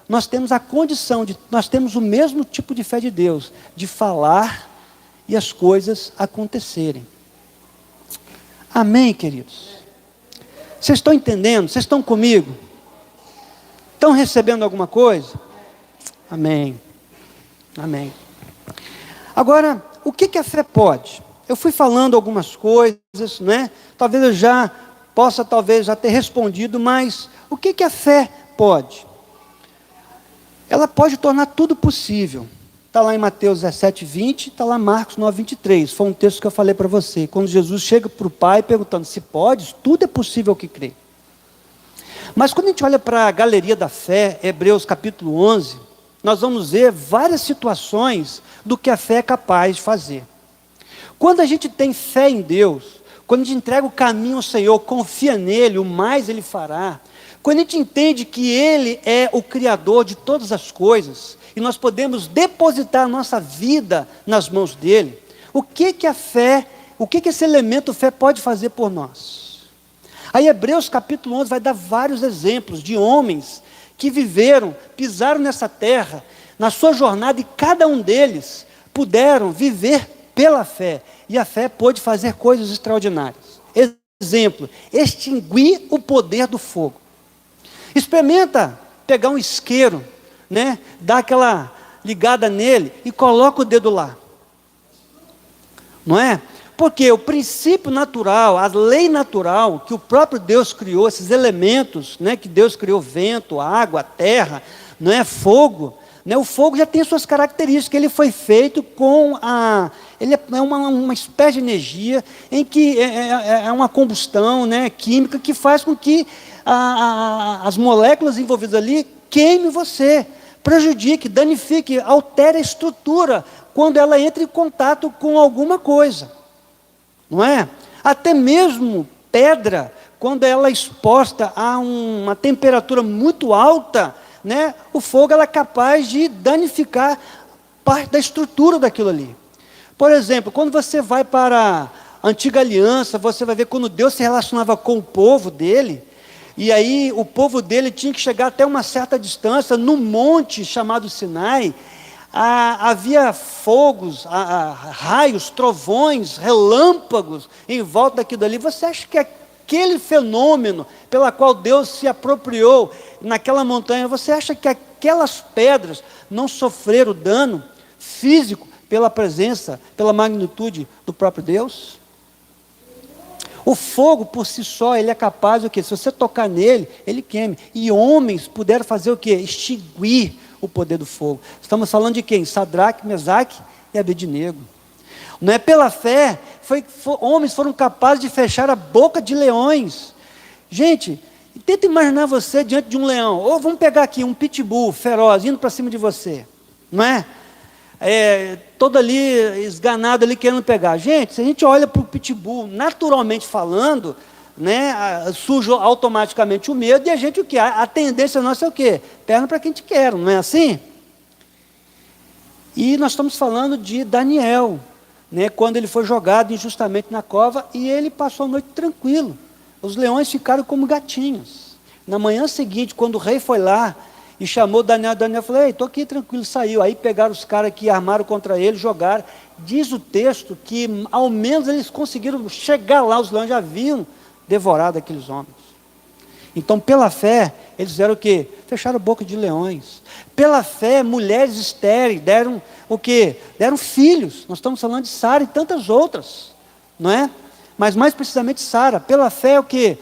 nós temos a condição, nós temos o mesmo tipo de fé de Deus, de falar e as coisas acontecerem. Amém, queridos? Vocês estão entendendo? Vocês estão comigo? Estão recebendo alguma coisa? Amém. Amém. Agora, o que a fé pode? Eu fui falando algumas coisas, né? Talvez eu já possa já ter respondido, mas o que a fé pode? Ela pode tornar tudo possível. Está lá em Mateus 17, 20, está lá em Marcos 9, 23. Foi um texto que eu falei para você. Quando Jesus chega para o Pai perguntando se pode, tudo é possível ao que crê. Mas quando a gente olha para a galeria da fé, Hebreus capítulo 11, nós vamos ver várias situações do que a fé é capaz de fazer. Quando a gente tem fé em Deus, quando a gente entrega o caminho ao Senhor, confia nele, o mais Ele fará. Quando a gente entende que Ele é o Criador de todas as coisas, e nós podemos depositar a nossa vida nas mãos dEle, o que a fé, o que esse elemento fé pode fazer por nós? Aí Hebreus capítulo 11 vai dar vários exemplos de homens que viveram, pisaram nessa terra, na sua jornada, e cada um deles puderam viver pela fé, e a fé pôde fazer coisas extraordinárias. Exemplo, extinguir o poder do fogo. Experimenta pegar um isqueiro, né, dá aquela ligada nele e coloca o dedo lá. Não é? Porque o princípio natural, a lei natural que o próprio Deus criou, esses elementos, né, que Deus criou, vento, água, terra, não é, fogo, né, o fogo já tem suas características, ele foi feito com ele é uma espécie de energia em que é uma combustão, né, química que faz com que as moléculas envolvidas ali queimem você, prejudique, danifique, altere a estrutura quando ela entra em contato com alguma coisa. Não é? Até mesmo pedra, quando ela é exposta a uma temperatura muito alta, né, o fogo ela é capaz de danificar parte da estrutura daquilo ali. Por exemplo, quando você vai para a antiga aliança, você vai ver quando Deus se relacionava com o povo dele, e aí o povo dele tinha que chegar até uma certa distância, no monte chamado Sinai, havia fogos, raios, trovões, relâmpagos em volta daquilo ali. Você acha que aquele fenômeno pela qual Deus se apropriou naquela montanha, você acha que aquelas pedras não sofreram dano físico pela presença, pela magnitude do próprio Deus? O fogo por si só, ele é capaz, o quê? Se você tocar nele, ele queime. E homens puderam fazer o quê? Extinguir o poder do fogo. Estamos falando de quem? Sadraque, Mesaque e Abednego. Não é? Pela fé, homens foram capazes de fechar a boca de leões. Gente, tenta imaginar você diante de um leão, ou vamos pegar aqui um pitbull feroz, indo para cima de você, não é? Todo ali, esganado ali, querendo pegar. Gente, se a gente olha para o pitbull, naturalmente falando, né, surge automaticamente o medo, e a gente o que? A tendência nossa é o quê? Perna para quem te quer, não é assim? E nós estamos falando de Daniel, né, quando ele foi jogado injustamente na cova, e ele passou a noite tranquilo. Os leões ficaram como gatinhos. Na manhã seguinte, quando o rei foi lá e chamou Daniel falou: ei, estou aqui tranquilo, saiu. Aí pegaram os caras que armaram contra ele, jogaram. Diz o texto que ao menos eles conseguiram chegar lá, os leões já haviam devorado aqueles homens. Então, pela fé, eles fizeram o quê? Fecharam a boca de leões. Pela fé, mulheres estéreis deram o quê? Deram filhos. Nós estamos falando de Sara e tantas outras, não é? Mas mais precisamente Sara. Pela fé, o quê?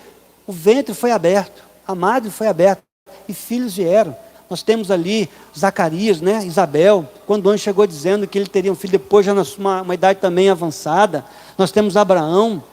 O ventre foi aberto, a madre foi aberta, e filhos vieram. Nós temos ali Zacarias, né? Isabel, quando o anjo chegou dizendo que ele teria um filho depois, já numa idade também avançada. Nós temos Abraão,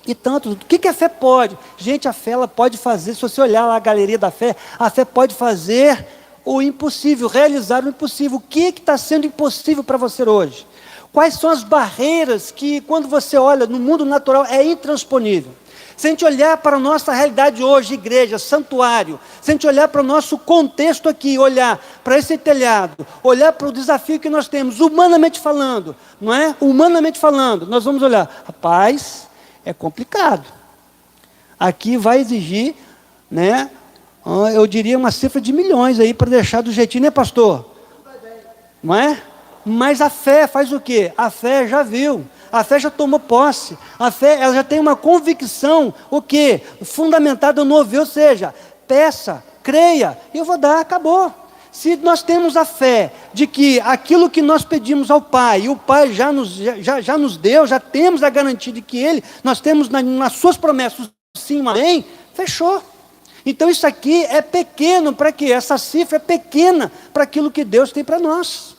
e tantos. O que a fé pode? Gente, a fé ela pode fazer, se você olhar lá a galeria da fé, a fé pode fazer o impossível, realizar o impossível. O que está sendo impossível para você hoje? Quais são as barreiras que, quando você olha no mundo natural, é intransponível? Se a gente olhar para a nossa realidade hoje, igreja, santuário, se a gente olhar para o nosso contexto aqui, olhar para esse telhado, olhar para o desafio que nós temos, humanamente falando, não é? Humanamente falando, nós vamos olhar, rapaz, é complicado. Aqui vai exigir, né, eu diria uma cifra de milhões aí para deixar do jeitinho, né, pastor? Não é? Mas a fé faz o quê? A fé já viu. A fé já tomou posse, a fé ela já tem uma convicção, o quê? Fundamentada no ouvir, ou seja, peça, creia, eu vou dar, acabou. Se nós temos a fé de que aquilo que nós pedimos ao Pai, e o Pai já nos deu, já temos a garantia de que nós temos nas suas promessas, sim, amém, fechou. Então isso aqui é pequeno para quê? Essa cifra é pequena para aquilo que Deus tem para nós.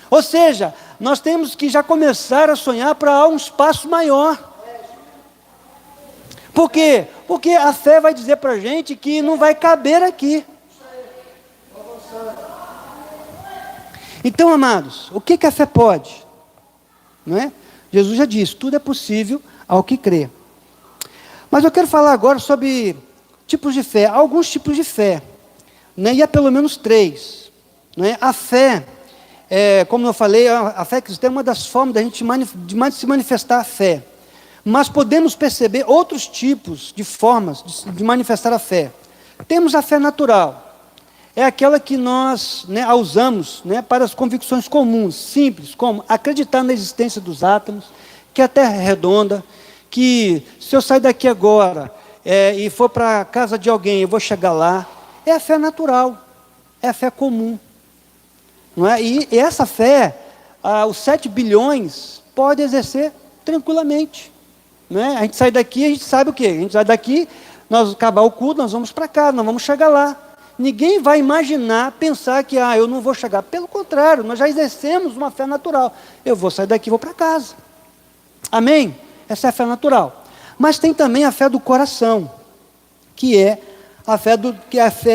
Ou seja, nós temos que já começar a sonhar para um espaço maior. Por quê? Porque a fé vai dizer para a gente que não vai caber aqui. Então, amados, o que a fé pode? Não é? Jesus já disse, tudo é possível ao que crê. Mas eu quero falar agora sobre tipos de fé, alguns tipos de fé, né? E há pelo menos 3. Né? A fé, como eu falei, a fé cristã é uma das formas da gente de se manifestar a fé. Mas podemos perceber outros tipos de formas de manifestar a fé. Temos a fé natural. É aquela que nós, né, a usamos, né, para as convicções comuns, simples, como acreditar na existência dos átomos, que a Terra é redonda, que se eu sair daqui agora e for para a casa de alguém, eu vou chegar lá. É a fé natural, é a fé comum. Não é? E essa fé, os 7 bilhões pode exercer tranquilamente. Não é? A gente sai daqui, a gente sabe o quê? A gente sai daqui, nós acabar o culto, nós vamos para cá, nós vamos chegar lá. Ninguém vai imaginar, pensar que eu não vou chegar. Pelo contrário, nós já exercemos uma fé natural. Eu vou sair daqui e vou para casa. Amém? Essa é a fé natural. Mas tem também a fé do coração, que é a fé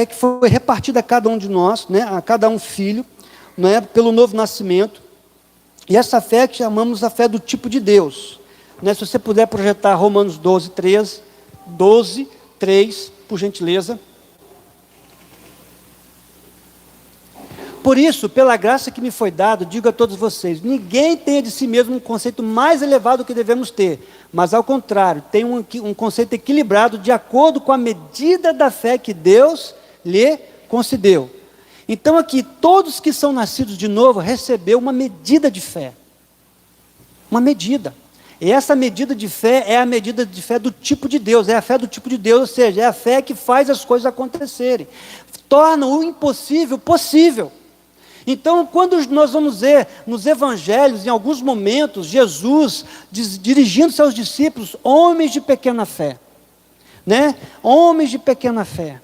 que foi repartida a cada um de nós, né, a cada um filho, né, pelo novo nascimento. E essa fé que chamamos a fé do tipo de Deus. Né, se você puder projetar Romanos 12, 3, por gentileza. Por isso, pela graça que me foi dada, digo a todos vocês, ninguém tenha de si mesmo um conceito mais elevado que devemos ter, mas ao contrário, tem um conceito equilibrado de acordo com a medida da fé que Deus lhe concedeu. Então aqui, todos que são nascidos de novo, recebeu uma medida de fé. Uma medida. E essa medida de fé é a medida de fé do tipo de Deus, é a fé do tipo de Deus, ou seja, é a fé que faz as coisas acontecerem. Torna o impossível possível. Então, quando nós vamos ver nos evangelhos, em alguns momentos, Jesus dirigindo seus discípulos, homens de pequena fé, né? Homens de pequena fé.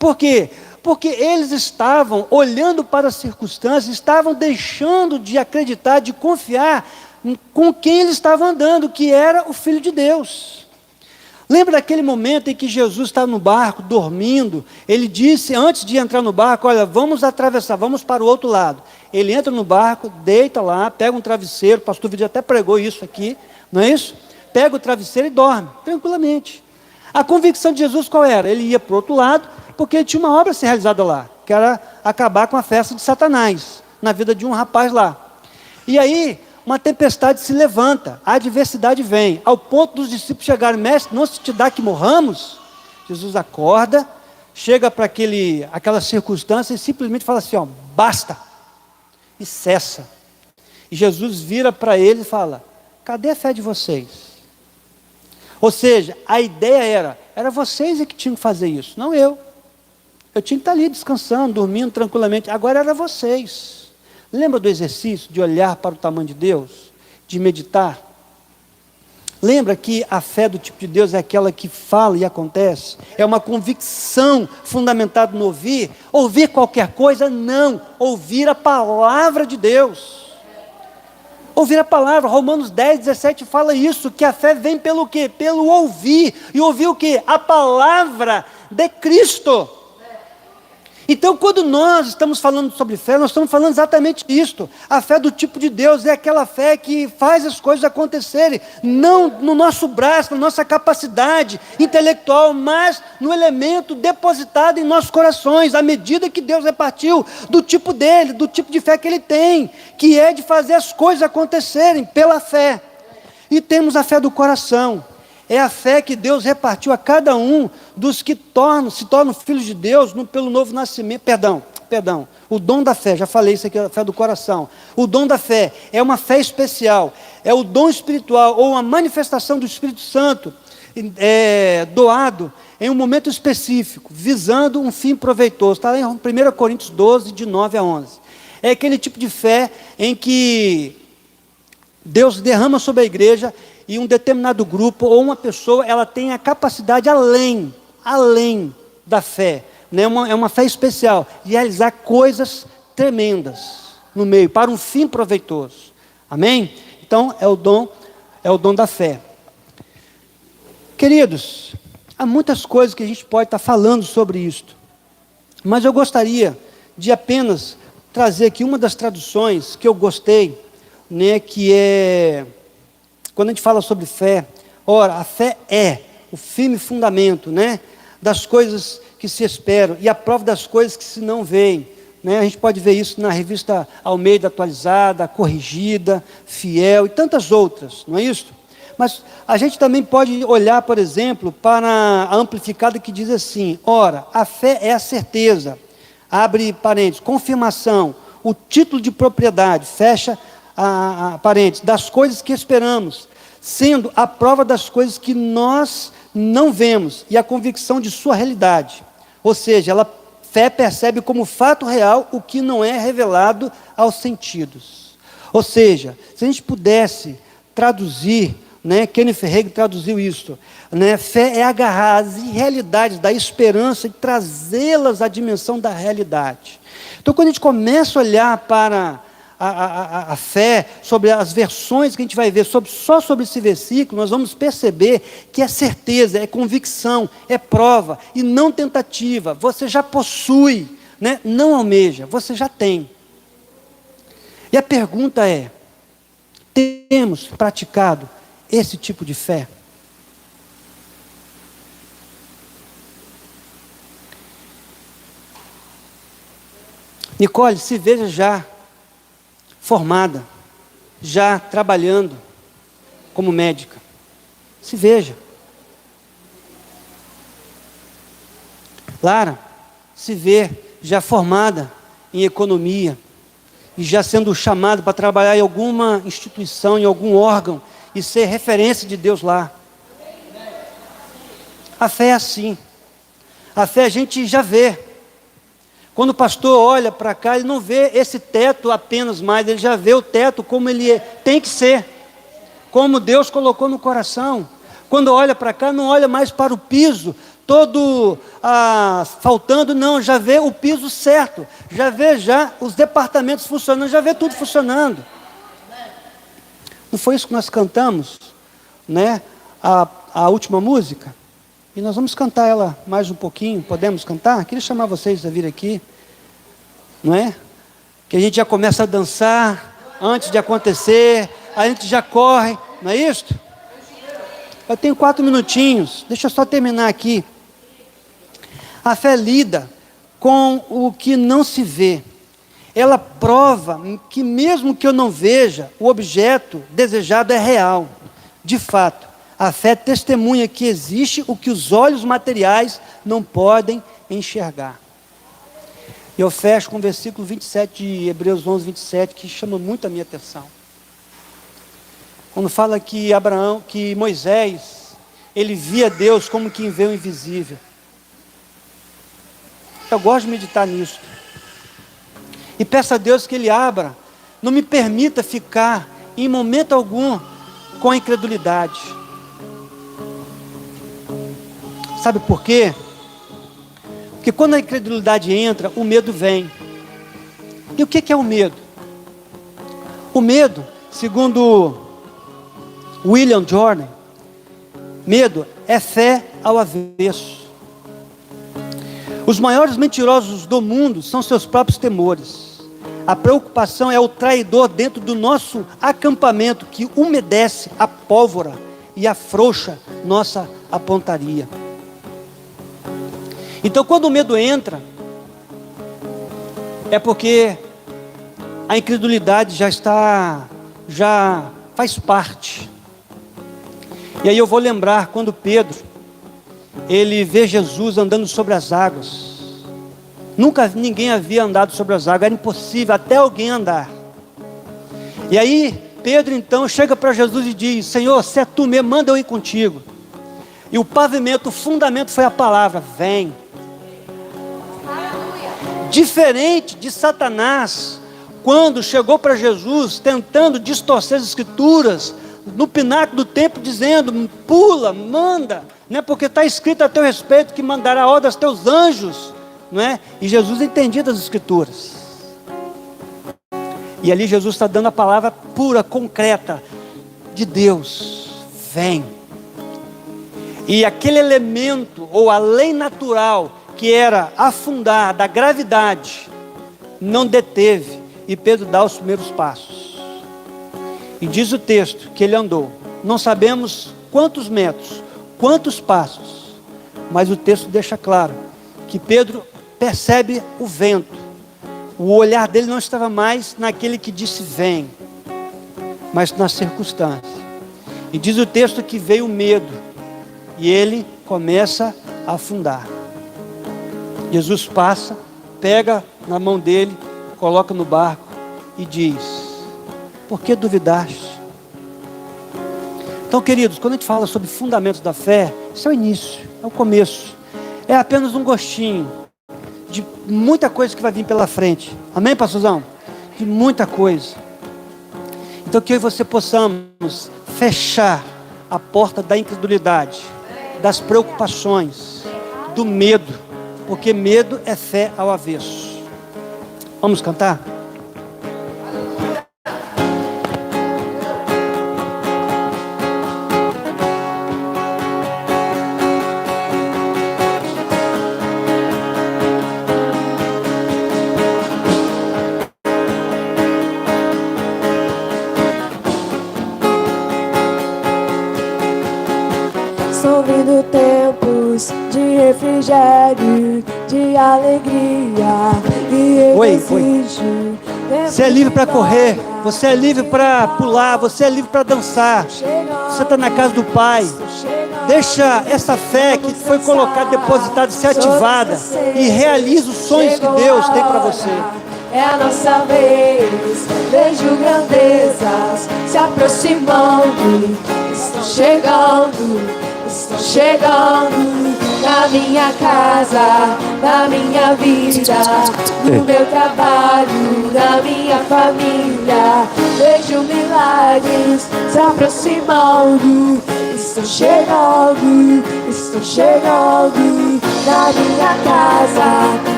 Por quê? Porque eles estavam olhando para as circunstâncias, estavam deixando de acreditar, de confiar com quem eles estavam andando, que era o Filho de Deus. Lembra daquele momento em que Jesus estava no barco, dormindo? Ele disse, antes de entrar no barco, olha, vamos atravessar, vamos para o outro lado. Ele entra no barco, deita lá, pega um travesseiro, o pastor Vídeo até pregou isso aqui, não é isso? Pega o travesseiro e dorme, tranquilamente. A convicção de Jesus qual era? Ele ia para o outro lado, porque ele tinha uma obra a ser realizada lá, que era acabar com a festa de Satanás, na vida de um rapaz lá. E aí, uma tempestade se levanta, a adversidade vem, ao ponto dos discípulos chegarem, mestre, não se te dá que morramos? Jesus acorda, chega para aquela circunstância e simplesmente fala assim, ó, basta, e cessa. E Jesus vira para ele e fala, cadê a fé de vocês? Ou seja, a ideia era vocês que tinham que fazer isso, não eu. Eu tinha que estar ali descansando, dormindo tranquilamente, agora era vocês. Lembra do exercício de olhar para o tamanho de Deus? De meditar? Lembra que a fé do tipo de Deus é aquela que fala e acontece? É uma convicção fundamentada no ouvir? Ouvir qualquer coisa? Não. Ouvir a palavra de Deus. Ouvir a palavra. Romanos 10, 17 fala isso, que a fé vem pelo quê? Pelo ouvir. E ouvir o quê? A palavra de Cristo. Então, quando nós estamos falando sobre fé, nós estamos falando exatamente isto. A fé do tipo de Deus é aquela fé que faz as coisas acontecerem, não no nosso braço, na nossa capacidade intelectual, mas no elemento depositado em nossos corações, à medida que Deus repartiu do tipo dele, do tipo de fé que ele tem, que é de fazer as coisas acontecerem pela fé. E temos a fé do coração. É a fé que Deus repartiu a cada um dos que se tornam filhos de Deus pelo novo nascimento. Perdão. O dom da fé, já falei isso aqui, a fé do coração. O dom da fé é uma fé especial. É o dom espiritual ou uma manifestação do Espírito Santo doado em um momento específico, visando um fim proveitoso. Está lá em 1 Coríntios 12, de 9 a 11. É aquele tipo de fé em que Deus derrama sobre a igreja e um determinado grupo ou uma pessoa, ela tem a capacidade além da fé, né? É uma fé especial, de realizar coisas tremendas no meio, para um fim proveitoso. Amém? Então, é o dom da fé. Queridos, há muitas coisas que a gente pode estar falando sobre isto, mas eu gostaria de apenas trazer aqui uma das traduções que eu gostei, né, que é, quando a gente fala sobre fé, ora, a fé é o firme fundamento, né, das coisas que se esperam e a prova das coisas que se não veem, né? A gente pode ver isso na revista Almeida atualizada, corrigida, fiel e tantas outras, não é isso? Mas a gente também pode olhar, por exemplo, para a amplificada que diz assim: ora, a fé é a certeza, abre parênteses, confirmação, o título de propriedade, fecha parênteses, das coisas que esperamos, sendo a prova das coisas que nós não vemos e a convicção de sua realidade. Ou seja, fé percebe como fato real o que não é revelado aos sentidos. Ou seja, se a gente pudesse traduzir, né, Kenneth Hagin traduziu isso, né, fé é agarrar as realidades da esperança e trazê-las à dimensão da realidade. Então, quando a gente começa a olhar para a fé, sobre as versões que a gente vai ver só sobre esse versículo, nós vamos perceber que é certeza, é convicção, é prova e não tentativa. Você já possui, né? Não almeja, você já tem. E a pergunta é: temos praticado esse tipo de fé? Nicole, se veja já formada, já trabalhando como médica. Se veja. Lara, se vê já formada em economia e já sendo chamada para trabalhar em alguma instituição, em algum órgão e ser referência de Deus lá. A fé é assim. A fé a gente já vê. Quando o pastor olha para cá, ele não vê esse teto apenas mais, ele já vê o teto como ele tem que ser, como Deus colocou no coração. Quando olha para cá, não olha mais para o piso, todo faltando, não, já vê o piso certo, já vê já os departamentos funcionando, já vê tudo funcionando. Não foi isso que nós cantamos, né? A última música? E nós vamos cantar ela mais um pouquinho, podemos cantar? Queria chamar vocês a vir aqui, não é? Que a gente já começa a dançar antes de acontecer, a gente já corre, não é isso? Eu tenho 4 minutinhos, deixa eu só terminar aqui. A fé lida com o que não se vê. Ela prova que mesmo que eu não veja, o objeto desejado é real, de fato. A fé testemunha que existe o que os olhos materiais não podem enxergar. E eu fecho com o versículo 27 de Hebreus 11, 27, que chama muito a minha atenção. Quando fala que que Moisés, ele via Deus como quem vê o invisível. Eu gosto de meditar nisso. E peço a Deus que Ele abra, não me permita ficar em momento algum com a incredulidade. Sabe por quê? Porque quando a incredulidade entra, o medo vem. E o que é o medo? O medo, segundo William Jordan, medo é fé ao avesso. Os maiores mentirosos do mundo são seus próprios temores. A preocupação é o traidor dentro do nosso acampamento que umedece a pólvora e afrouxa nossa pontaria. Então, quando o medo entra, é porque a incredulidade já faz parte. E aí eu vou lembrar quando Pedro, ele vê Jesus andando sobre as águas. Nunca ninguém havia andado sobre as águas, era impossível até alguém andar. E aí Pedro então chega para Jesus e diz: Senhor, se é tu mesmo, manda eu ir contigo. E o pavimento, o fundamento foi a palavra: vem. Diferente de Satanás, quando chegou para Jesus, tentando distorcer as escrituras, no pináculo do templo, dizendo: pula, manda, né? Porque está escrito a teu respeito que mandará ordem aos teus anjos, não é? E Jesus entendia das escrituras. E ali Jesus está dando a palavra pura, concreta de Deus: vem. E aquele elemento, ou a lei natural, que era afundar da gravidade, não deteve, e Pedro dá os primeiros passos. E diz o texto que ele andou, não sabemos quantos metros, quantos passos, mas o texto deixa claro que Pedro percebe o vento. O olhar dele não estava mais naquele que disse vem, mas na circunstância. E diz o texto que veio o medo, e ele começa a afundar. Jesus passa, pega na mão dele, coloca no barco e diz: por que duvidaste? Então, queridos, quando a gente fala sobre fundamentos da fé, isso é o início, é o começo, é apenas um gostinho de muita coisa que vai vir pela frente. Amém, pastorzão? De muita coisa. Então, que eu e você possamos fechar a porta da incredulidade, das preocupações, do medo, porque medo é fé ao avesso. Vamos cantar? Estão vindo tempos de refrigério, de alegria, e Oi. exige. Você é livre para correr, você é livre para pular, você é livre para dançar. Você está na casa do Pai. Deixa essa fé que foi colocada, depositada, ser ativada, e realiza os sonhos que Deus tem para você. É a nossa vez, vejo grandezas se aproximando. Estão chegando na minha casa, na minha vida, no meu trabalho, na minha família. Vejo milagres se aproximando. Estão chegando na minha casa,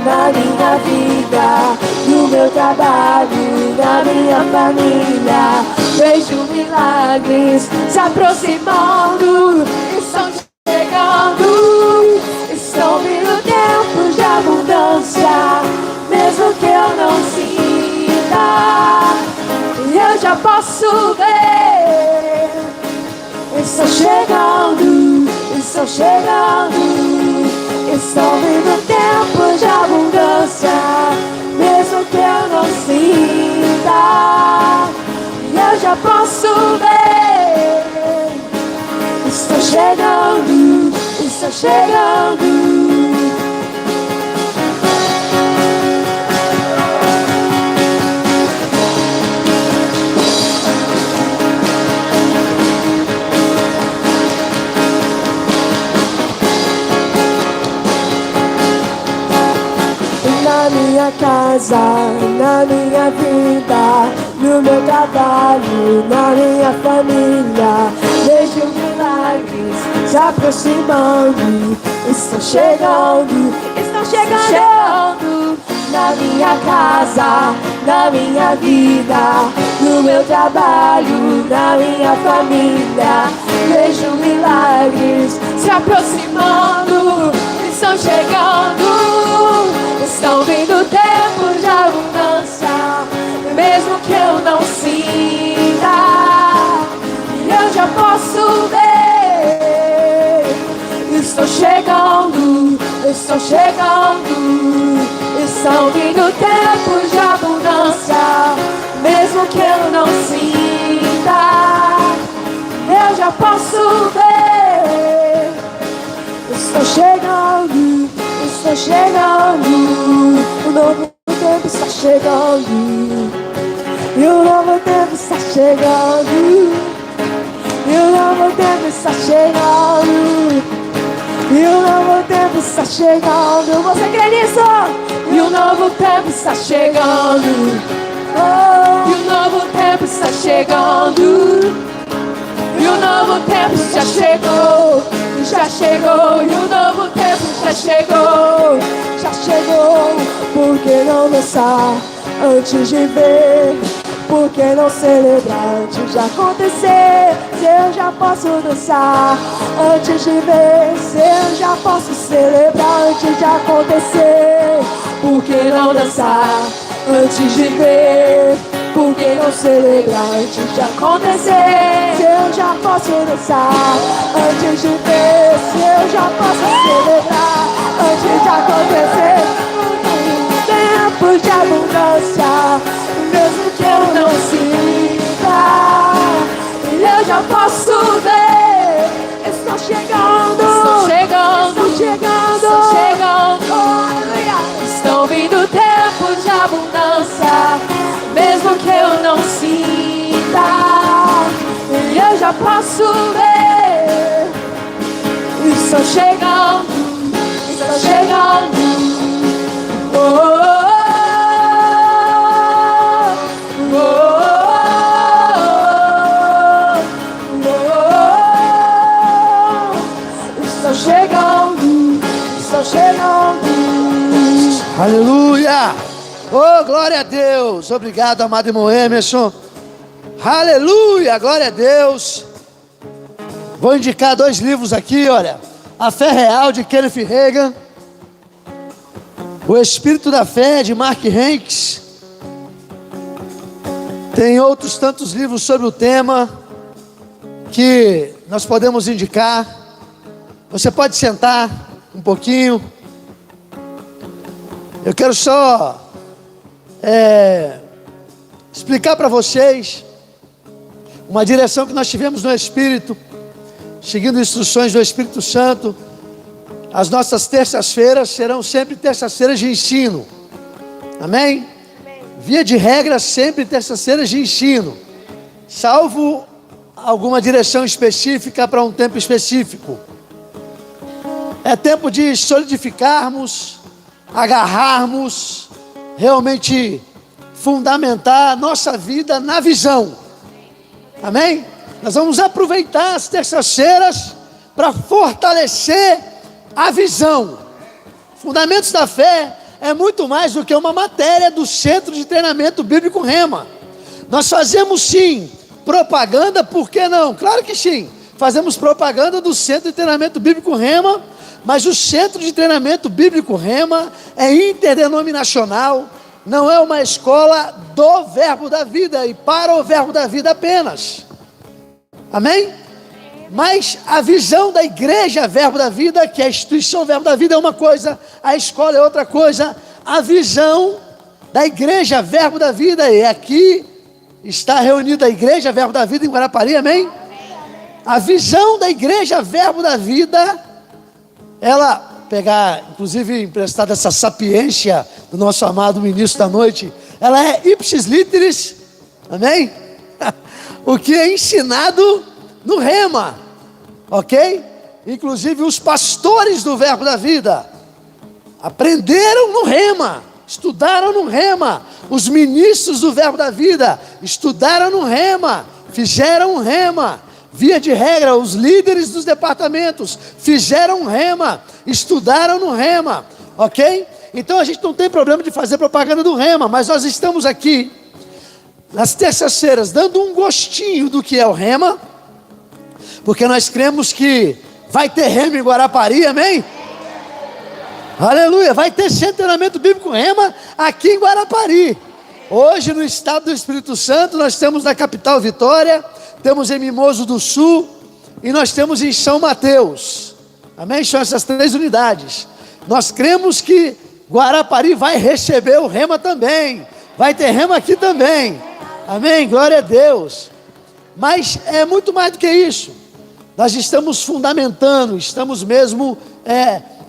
na minha vida, no meu trabalho, na minha família. Vejo milagres se aproximando. Estão vindo tempos de abundância, mesmo que eu não sinta, eu já posso ver. Estão chegando. Estão vindo tempos de abundância, mesmo que eu não sinta, eu já posso ver. Estão chegando. Na minha casa, na minha vida, no meu trabalho, na minha família, vejo milagres se aproximando. Estão chegando. Na minha casa, na minha vida, no meu trabalho, na minha família, vejo milagres se aproximando. Estão chegando. Estão vindo tempos de abundância, mesmo que eu não sinta, eu já posso ver. Estão chegando. Estão vindo tempos de abundância, mesmo que eu não sinta, eu já posso ver. Estão chegando. O novo tempo está chegando. E o novo tempo está chegando. E o novo tempo está chegando. E o novo tempo está chegando. Você crê nisso? E o novo tempo está chegando. Oh. E o novo tempo está chegando. E o novo tempo já chegou. E o novo tempo já chegou. Por que não dançar antes de ver? Por que não celebrar antes de acontecer? Se eu já posso dançar antes de ver, se eu já posso celebrar antes de acontecer. Por que não dançar antes de ver? Por que não celebrar antes de acontecer? Se eu já posso dançar antes de ver, se eu já posso celebrar antes de acontecer. Tempos de abundância, mesmo que eu não sinta, eu já posso ver. Estou chegando, estou chegando, estou chegando, estou chegando. Oh, estão vindo tempos de abundância, mesmo que eu não sinta, eu já posso ver. Estou chegando, estou chegando. Oh, oh, oh, oh, oh. Estou chegando, estou chegando. Aleluia! Oh, glória a Deus! Obrigado, amado irmão Emerson. Aleluia! Glória a Deus! Vou indicar 2 livros aqui, olha. A Fé Real, de Kenneth Hagin. O Espírito da Fé, de Mark Hanks. Tem outros tantos livros sobre o tema que nós podemos indicar. Você pode sentar um pouquinho. Eu quero só explicar para vocês uma direção que nós tivemos no Espírito, seguindo instruções do Espírito Santo. As nossas terças-feiras serão sempre terças-feiras de ensino. Amém? Via de regra, sempre terças-feiras de ensino, salvo alguma direção específica para um tempo específico. É tempo de solidificarmos, agarrarmos, realmente fundamentar a nossa vida na visão. Amém? Nós vamos aproveitar as terças-feiras para fortalecer a visão. Fundamentos da Fé é muito mais do que uma matéria do Centro de Treinamento Bíblico Rema. Nós fazemos sim propaganda, por que não? Claro que sim, fazemos propaganda do Centro de Treinamento Bíblico Rema, mas o Centro de Treinamento Bíblico Rema é interdenominacional, não é uma escola do Verbo da Vida e para o Verbo da Vida apenas. Amém? Mas a visão da igreja Verbo da Vida, que é a instituição Verbo da Vida, é uma coisa, a escola é outra coisa. A visão da igreja Verbo da Vida, e aqui está reunida a igreja Verbo da Vida em Guarapari, amém? A visão da igreja Verbo da Vida, ela pegar, inclusive emprestada essa sapiência do nosso amado ministro da noite, ela é ipsis literis, amém? O que é ensinado no Rema, ok? Inclusive os pastores do Verbo da Vida aprenderam no Rema, estudaram no Rema. Os ministros do Verbo da Vida estudaram no Rema, fizeram Rema. Via de regra, os líderes dos departamentos fizeram Rema, estudaram no Rema, ok? Então a gente não tem problema de fazer propaganda do Rema, mas nós estamos aqui nas terças-feiras dando um gostinho do que é o Rema, porque nós cremos que vai ter Rema em Guarapari, amém? Aleluia, vai ter Centro de Treinamento Bíblico Rema aqui em Guarapari. Hoje no estado do Espírito Santo nós temos na capital Vitória, temos em Mimoso do Sul e nós temos em São Mateus, amém? São essas 3 unidades. Nós cremos que Guarapari vai receber o Rema também, vai ter Rema aqui também, amém? Glória a Deus. Mas é muito mais do que isso. Nós estamos fundamentando, estamos mesmo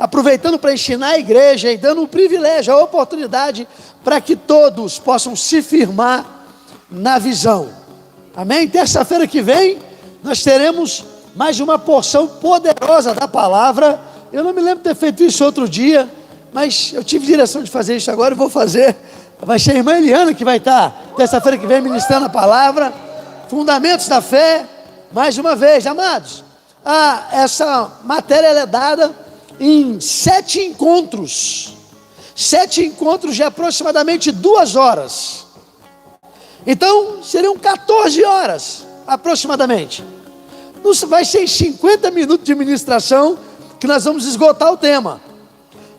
aproveitando para ensinar a igreja e dando um privilégio, a oportunidade para que todos possam se firmar na visão. Amém? Terça-feira que vem nós teremos mais uma porção poderosa da palavra. Eu não me lembro de ter feito isso outro dia, mas eu tive direção de fazer isso agora e vou fazer. Vai ser a irmã Eliana que vai estar terça-feira que vem ministrando a palavra. Fundamentos da fé. Mais uma vez, amados, essa matéria ela é dada em 7 encontros. 7 encontros de aproximadamente 2 horas. Então, seriam 14 horas, aproximadamente. Vai ser em 50 minutos de ministração que nós vamos esgotar o tema.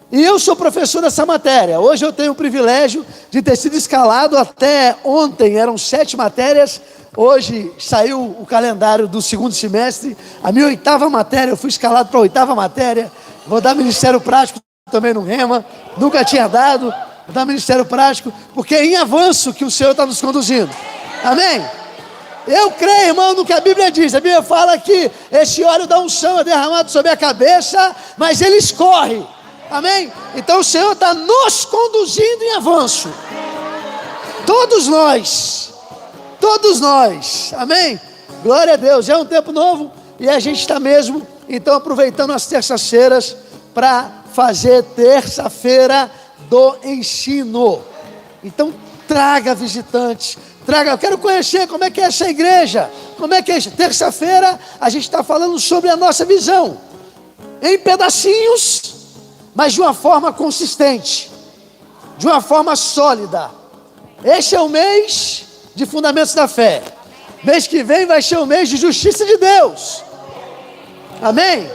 E eu sou professor dessa matéria. Hoje eu tenho o privilégio de ter sido escalado. Até ontem eram 7 matérias. Hoje saiu o calendário do segundo semestre. A minha 8ª matéria, eu fui escalado para a 8ª matéria. Vou dar Ministério Prático também no Rema. Nunca tinha dado. Vou dar Ministério Prático, porque é em avanço que o Senhor está nos conduzindo. Amém? Eu creio, irmão, no que a Bíblia diz. A Bíblia fala que esse óleo da unção é derramado sobre a cabeça, mas ele escorre. Amém? Então o Senhor está nos conduzindo em avanço. Todos nós, amém? Glória a Deus, é um tempo novo e a gente está mesmo, então, aproveitando as terças-feiras para fazer terça-feira do ensino. Então traga visitantes, eu quero conhecer como é que é essa igreja, como é que é isso. Terça-feira a gente está falando sobre a nossa visão, em pedacinhos, mas de uma forma consistente, de uma forma sólida. Este é o mês de fundamentos da fé. Mês que vem vai ser o mês de justiça de Deus. Amém?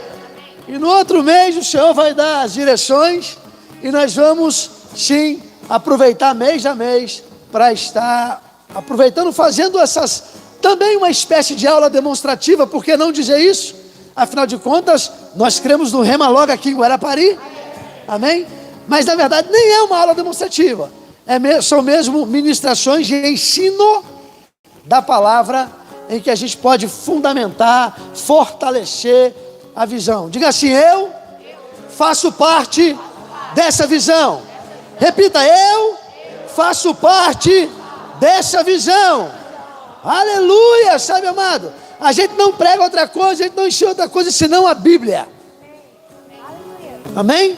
E no outro mês o Senhor vai dar as direções e nós vamos sim aproveitar mês a mês para estar aproveitando, fazendo essas, também uma espécie de aula demonstrativa. Por que não dizer isso? Afinal de contas, nós cremos no Rema logo aqui em Guarapari. Amém? Mas na verdade nem é uma aula demonstrativa, são mesmo ministrações de ensino da palavra, em que a gente pode fundamentar, fortalecer a visão. Diga assim: eu faço parte dessa visão. Repita: eu faço parte dessa visão. Aleluia, sabe, amado? A gente não prega outra coisa, a gente não ensina outra coisa senão a Bíblia. Amém?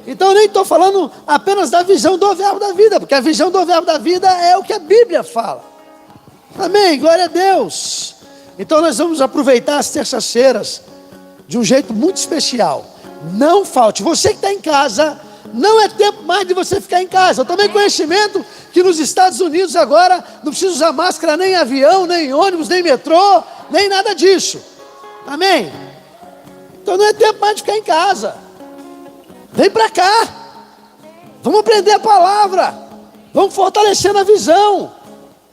Então eu nem estou falando apenas da visão do verbo da vida, porque a visão do verbo da vida é o que a Bíblia fala. Amém? Glória a Deus. Então nós vamos aproveitar as terças-feiras de um jeito muito especial. Não falte. Você que está em casa, não é tempo mais de você ficar em casa. Eu tomei conhecimento que nos Estados Unidos agora não precisa usar máscara nem em avião, nem em ônibus, nem em metrô, nem nada disso. Amém? Então não é tempo mais de ficar em casa. Vem para cá, vamos aprender a palavra, vamos fortalecendo a visão.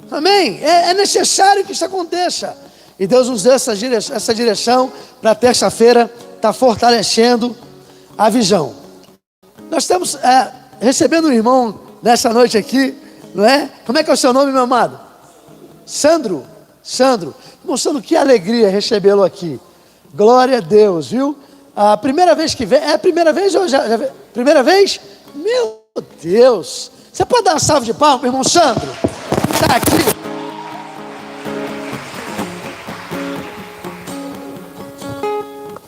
Amém? É necessário que isso aconteça. E Deus nos deu essa direção para terça-feira estar fortalecendo a visão. Nós estamos recebendo um irmão nessa noite aqui, não é? Como é que é o seu nome, meu amado? Sandro. Mostrando que alegria recebê-lo aqui. Glória a Deus, viu? A primeira vez que vem, é a primeira vez ou já primeira vez? Meu Deus! Você pode dar uma salva de palmas, irmão Sandro? Está aqui.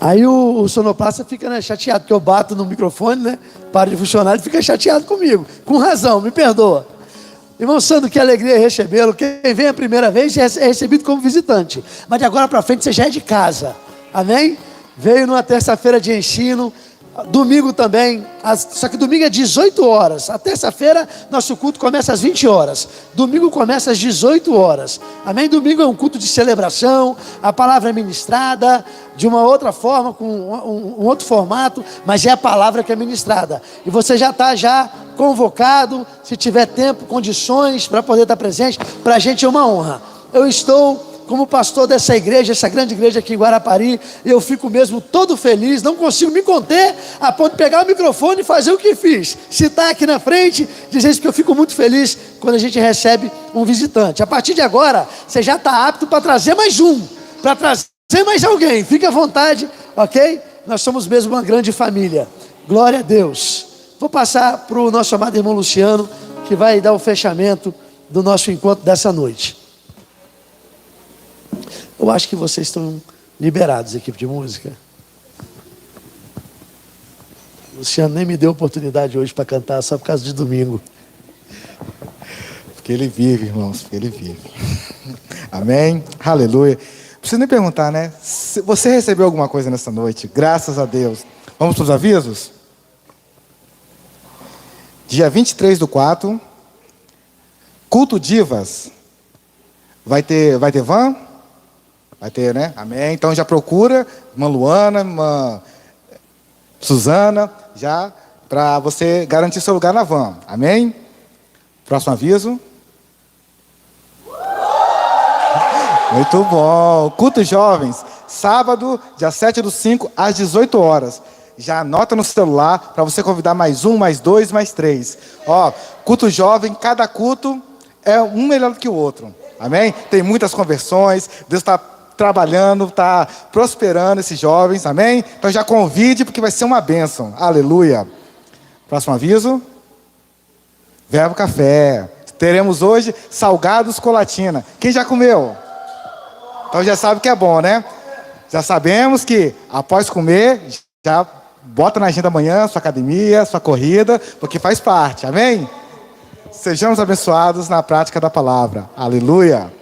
Aí o sonoplasta fica, né, chateado, porque eu bato no microfone, né? Para de funcionar, ele fica chateado comigo. Com razão, me perdoa. Irmão Sandro, que alegria recebê-lo. Quem vem a primeira vez é recebido como visitante. Mas de agora para frente você já é de casa. Amém? Veio numa terça-feira de ensino, domingo também, só que domingo é 18 horas, a terça-feira nosso culto começa às 20 horas, domingo começa às 18 horas, amém? Domingo é um culto de celebração, a palavra é ministrada de uma outra forma, com um outro formato, mas é a palavra que é ministrada, e você já está convocado, se tiver tempo, condições para poder estar presente. Para a gente é uma honra. Eu estou como pastor dessa igreja, essa grande igreja aqui em Guarapari, eu fico mesmo todo feliz, não consigo me conter, a ponto de pegar o microfone e fazer o que fiz, citar aqui na frente, dizer isso, que eu fico muito feliz quando a gente recebe um visitante. A partir de agora, você já está apto para trazer mais um, para trazer mais alguém, fique à vontade, ok? Nós somos mesmo uma grande família, glória a Deus. Vou passar para o nosso amado irmão Luciano, que vai dar o fechamento do nosso encontro dessa noite. Eu acho que vocês estão liberados, equipe de música. O Luciano nem me deu oportunidade hoje para cantar, só por causa de domingo. Porque ele vive, irmãos, porque ele vive. Amém? Aleluia. Não precisa nem perguntar, né? Você recebeu alguma coisa nessa noite? Graças a Deus. Vamos para os avisos? Dia 23/4, culto Divas. Vai ter van? Vai ter, né? Amém. Então já procura, irmã Luana, irmã Suzana, já para você garantir seu lugar na van. Amém? Próximo aviso. Muito bom. Culto Jovens, sábado, dia 7/5, às 18 horas. Já anota no celular para você convidar mais um, mais dois, mais três. Ó, culto jovem, cada culto é um melhor do que o outro. Amém? Tem muitas conversões, Deus está trabalhando, está prosperando esses jovens. Amém? Então já convide, porque vai ser uma bênção. Aleluia. Próximo aviso. Verbo Café. Teremos hoje salgados com latina. Quem já comeu? Então já sabe que é bom, né? Já sabemos que após comer, já bota na agenda amanhã sua academia, sua corrida, porque faz parte. Amém? Sejamos abençoados na prática da palavra. Aleluia.